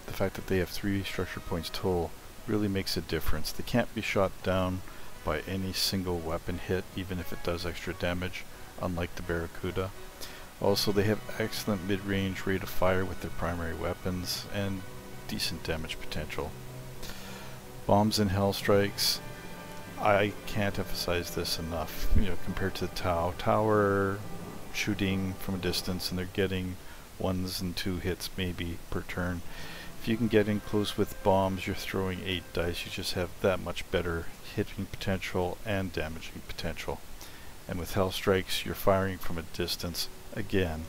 the fact that they have 3 structure points total, really makes a difference. They can't be shot down by any single weapon hit, even if it does extra damage, unlike the Barracuda. Also, they have excellent mid-range rate of fire with their primary weapons, and decent damage potential. Bombs and Hell Strikes, I can't emphasize this enough, compared to the Tau. Tau are shooting from a distance and they're getting 1s and 2 hits maybe per turn. If you can get in close with bombs, you're throwing 8 dice, you just have that much better hitting potential and damaging potential. And with Hell Strikes, you're firing from a distance. Again,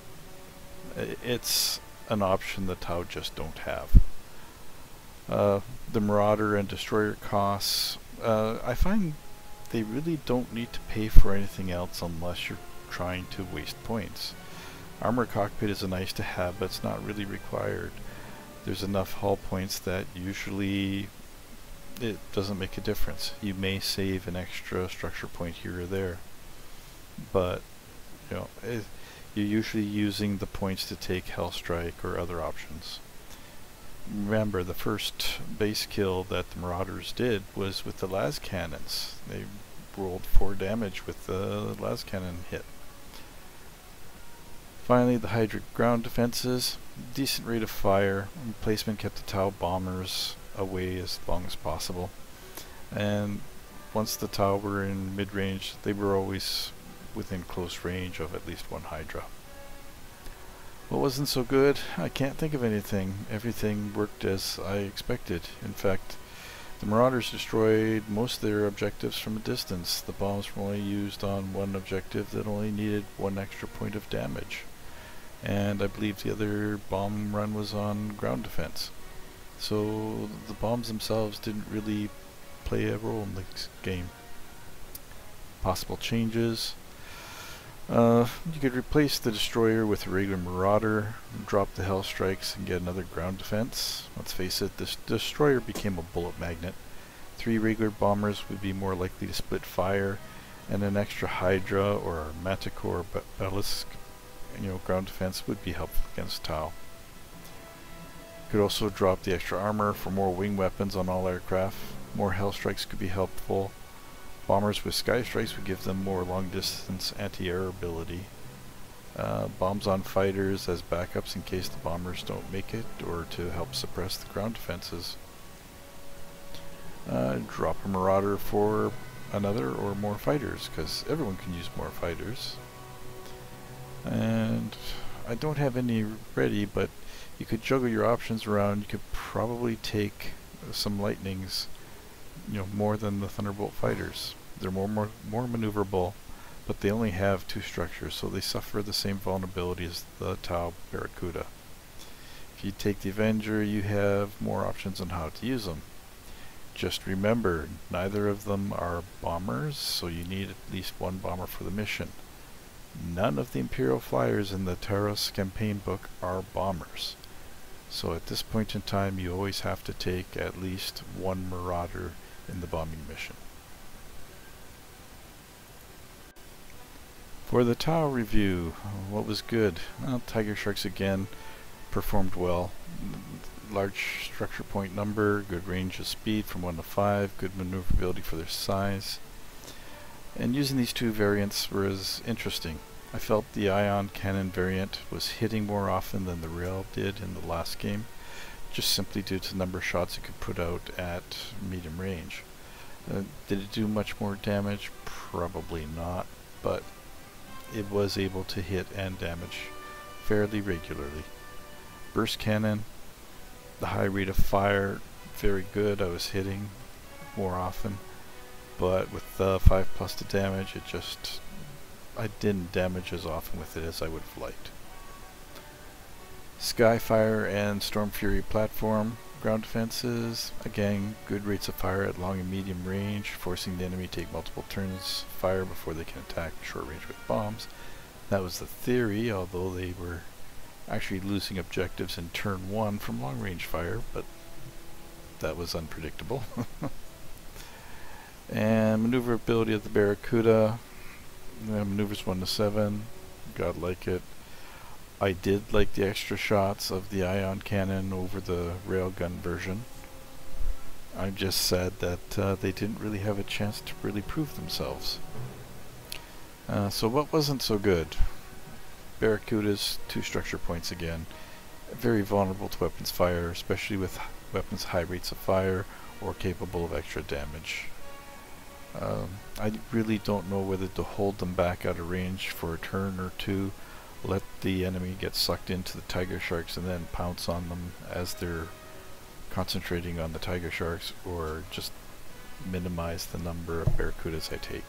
it's an option that Tau just don't have. The Marauder and Destroyer costs, I find they really don't need to pay for anything else unless you're trying to waste points. Armor Cockpit is a nice to have, but it's not really required. There's enough hull points that usually it doesn't make a difference. You may save an extra structure point here or there, but you're usually using the points to take Hellstrike or other options. Remember, the first base kill that the Marauders did was with the las cannons. They rolled 4 damage with the las cannon hit. Finally, the Hydra ground defenses, decent rate of fire. Placement kept the Tau bombers away as long as possible. And once the Tau were in mid-range, they were always within close range of at least 1 Hydra. What wasn't so good? I can't think of anything. Everything worked as I expected. In fact, the Marauders destroyed most of their objectives from a distance. The bombs were only used on 1 objective that only needed 1 extra point of damage. And I believe the other bomb run was on ground defense. So the bombs themselves didn't really play a role in this game. Possible changes. You could replace the destroyer with a regular Marauder, drop the Hell Strikes and get another ground defense. Let's face it, this destroyer became a bullet magnet. 3 regular bombers would be more likely to split fire, and an extra Hydra or Manticore Balisc, ground defense would be helpful against Tau. Could also drop the extra armor for more wing weapons on all aircraft. More Hell Strikes could be helpful. Bombers with Sky Strikes would give them more long-distance anti-air ability. Bombs on fighters as backups in case the bombers don't make it, or to help suppress the ground defenses. Drop a Marauder for another or more fighters, because everyone can use more fighters. And I don't have any ready, but you could juggle your options around. You could probably take some Lightnings, more than the Thunderbolt fighters. They're more maneuverable, but they only have 2 structures, so they suffer the same vulnerability as the Tau Barracuda. If you take the Avenger, you have more options on how to use them. Just remember, neither of them are bombers, so you need at least 1 bomber for the mission. None of the Imperial flyers in the Taros campaign book are bombers. So at this point in time, you always have to take at least 1 Marauder in the bombing mission. For the Tau review, what was good? Well, Tiger Sharks again performed well. Large structure point number, good range of speed from 1 to 5, good maneuverability for their size. And using these 2 variants was interesting. I felt the ion cannon variant was hitting more often than the rail did in the last game, just simply due to the number of shots it could put out at medium range. Did it do much more damage? Probably not, but it was able to hit and damage fairly regularly. Burst cannon, the high rate of fire, very good. I was hitting more often, but with 5+ to damage, I didn't damage as often with it as I would have liked. Skyfire and Storm Fury platform ground defenses, again, good rates of fire at long and medium range, forcing the enemy to take multiple turns fire before they can attack short range with bombs. That was the theory, although they were actually losing objectives in turn 1 from long range fire, but that was unpredictable. And maneuverability of the Barracuda, maneuvers 1 to 7, God like it. I did like the extra shots of the ion cannon over the railgun version. I'm just sad that they didn't really have a chance to really prove themselves. So what wasn't so good? Barracuda's 2 structure points again. Very vulnerable to weapons fire, especially with weapons high rates of fire or capable of extra damage. I really don't know whether to hold them back out of range for a turn or two, let the enemy get sucked into the tiger sharks and then pounce on them as they're concentrating on the tiger sharks, or just minimize the number of barracudas I take.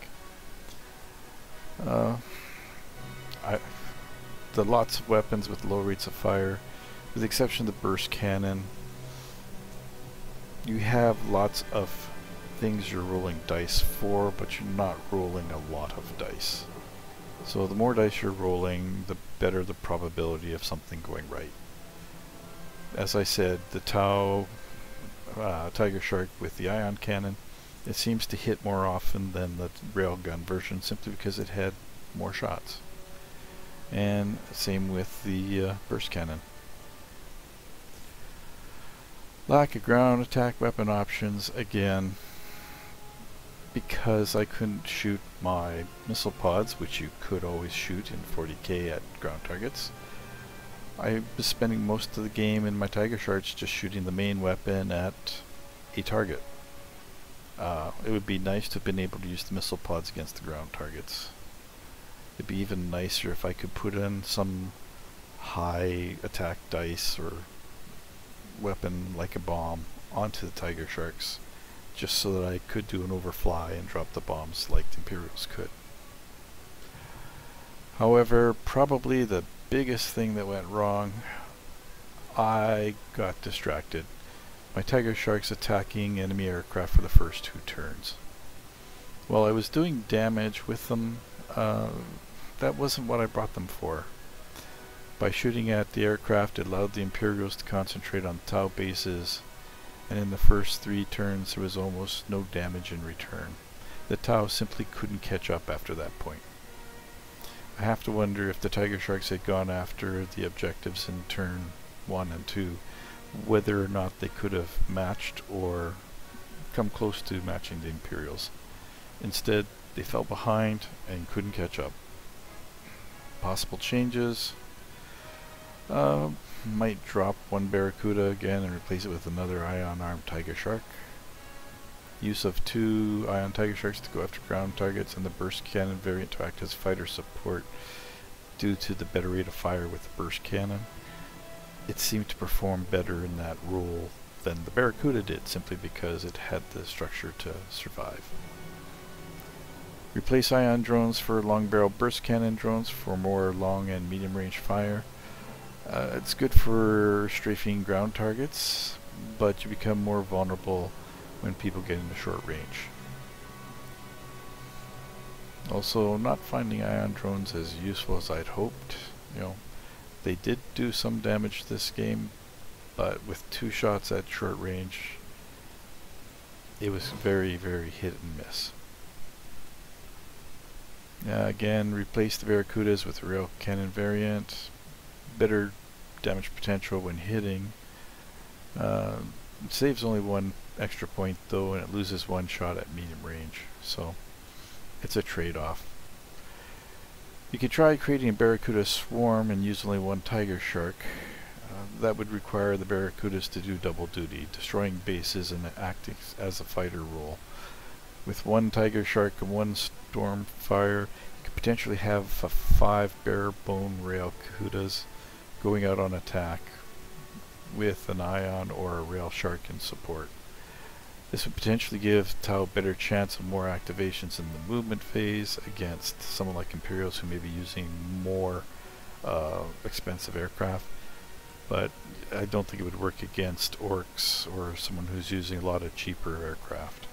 The lots of weapons with low rates of fire, with the exception of the burst cannon, you have lots of things you're rolling dice for, but you're not rolling a lot of dice. So the more dice you're rolling, the better the probability of something going right. As I said, the Tau Tiger Shark with the ion cannon, it seems to hit more often than the railgun version simply because it had more shots. And same with the burst cannon. Lack of ground attack weapon options, again, because I couldn't shoot my missile pods, which you could always shoot in 40k at ground targets. I was spending most of the game in my Tiger Sharks just shooting the main weapon at a target. It would be nice to have been able to use the missile pods against the ground targets. It'd be even nicer if I could put in some high attack dice or weapon like a bomb onto the Tiger Sharks, just so that I could do an overfly and drop the bombs like the Imperials could. However, probably the biggest thing that went wrong, I got distracted. My Tiger Sharks attacking enemy aircraft for the first 2 turns. While I was doing damage with them, that wasn't what I brought them for. By shooting at the aircraft, it allowed the Imperials to concentrate on Tau bases, and in the first 3 turns there was almost no damage in return. The Tau simply couldn't catch up after that point. I have to wonder if the Tiger Sharks had gone after the objectives in turn 1 and 2, whether or not they could have matched or come close to matching the Imperials. Instead, they fell behind and couldn't catch up. Possible changes: might drop 1 Barracuda again and replace it with another ion-armed Tiger Shark. Use of 2 ion Tiger Sharks to go after ground targets, and the burst cannon variant to act as fighter support due to the better rate of fire with the burst cannon. It seemed to perform better in that role than the Barracuda did, simply because it had the structure to survive. Replace ion drones for long barrel burst cannon drones for more long and medium range fire. It's good for strafing ground targets, but you become more vulnerable when people get into short range. Also, not finding ion drones as useful as I'd hoped. They did do some damage this game, but with 2 shots at short range, it was very, very hit and miss. Again, replace the Barracudas with a rail cannon variant. Better damage potential when hitting. It saves only 1 extra point though, and it loses 1 shot at medium range, so it's a trade-off. You could try creating a Barracuda swarm and use only 1 Tiger Shark. That would require the Barracudas to do double duty, destroying bases and acting as a fighter role. With one Tiger Shark and one Stormfire, you could potentially have 5 bare bone rail Kahutas going out on attack with an Ion or a Rail Shark in support. This would potentially give Tau a better chance of more activations in the movement phase against someone like Imperials who may be using more expensive aircraft, but I don't think it would work against Orcs or someone who's using a lot of cheaper aircraft.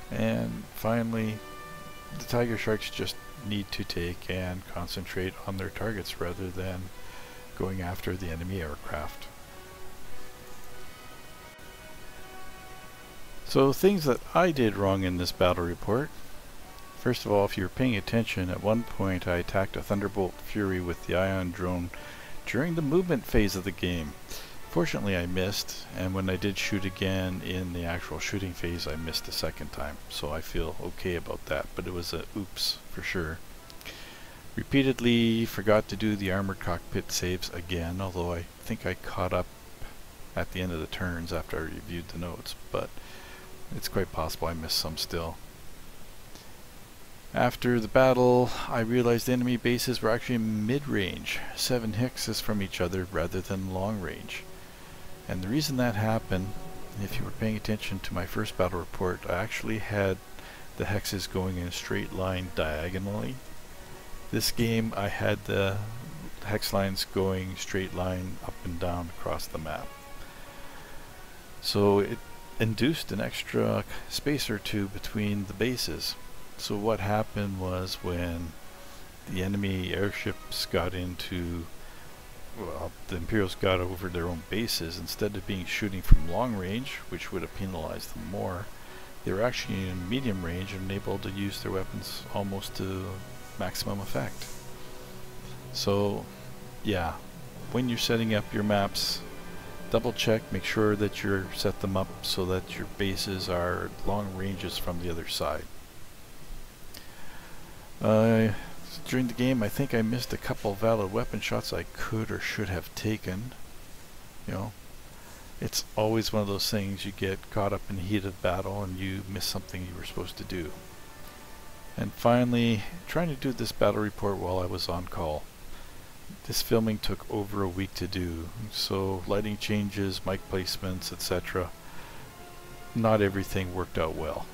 And finally, the Tiger Sharks just need to take and concentrate on their targets rather than going after the enemy aircraft. So things that I did wrong in this battle report. First of all, if you were paying attention, at one point I attacked a Thunderbolt Fury with the Ion drone during the movement phase of the game. Fortunately I missed, and when I did shoot again in the actual shooting phase I missed a second time, so I feel okay about that, but it was a oops for sure. Repeatedly forgot to do the armored cockpit saves again, although I think I caught up at the end of the turns after I reviewed the notes, but it's quite possible I missed some still. After the battle, I realized the enemy bases were actually mid-range, 7 hexes from each other rather than long range. And the reason that happened, if you were paying attention to my first battle report, I actually had the hexes going in a straight line diagonally. This game I had the hex lines going straight line up and down across the map. So it induced an extra space or two between the bases. So what happened was when the enemy airships got into, well, the Imperials got over their own bases, instead of being shooting from long range, which would have penalized them more, they were actually in medium range and able to use their weapons almost to maximum effect. So yeah, when you're setting up your maps, double check, make sure that you set them up so that your bases are long ranges from the other side. During the game I think I missed a couple valid weapon shots I could or should have taken. You know, it's always one of those things, you get caught up in the heat of battle and you miss something you were supposed to do. And finally, trying to do this battle report while I was on call. This filming took over a week to do, so lighting changes, mic placements, etc. Not everything worked out well.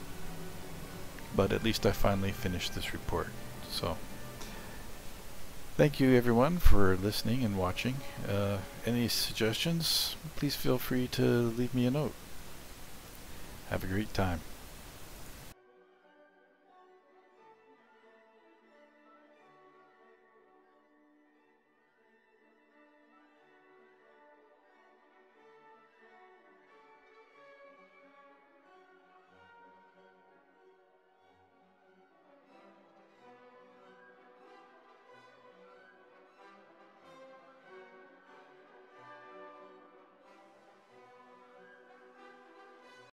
But at least I finally finished this report. So, thank you everyone for listening and watching. Any suggestions, please feel free to leave me a note. Have a great time.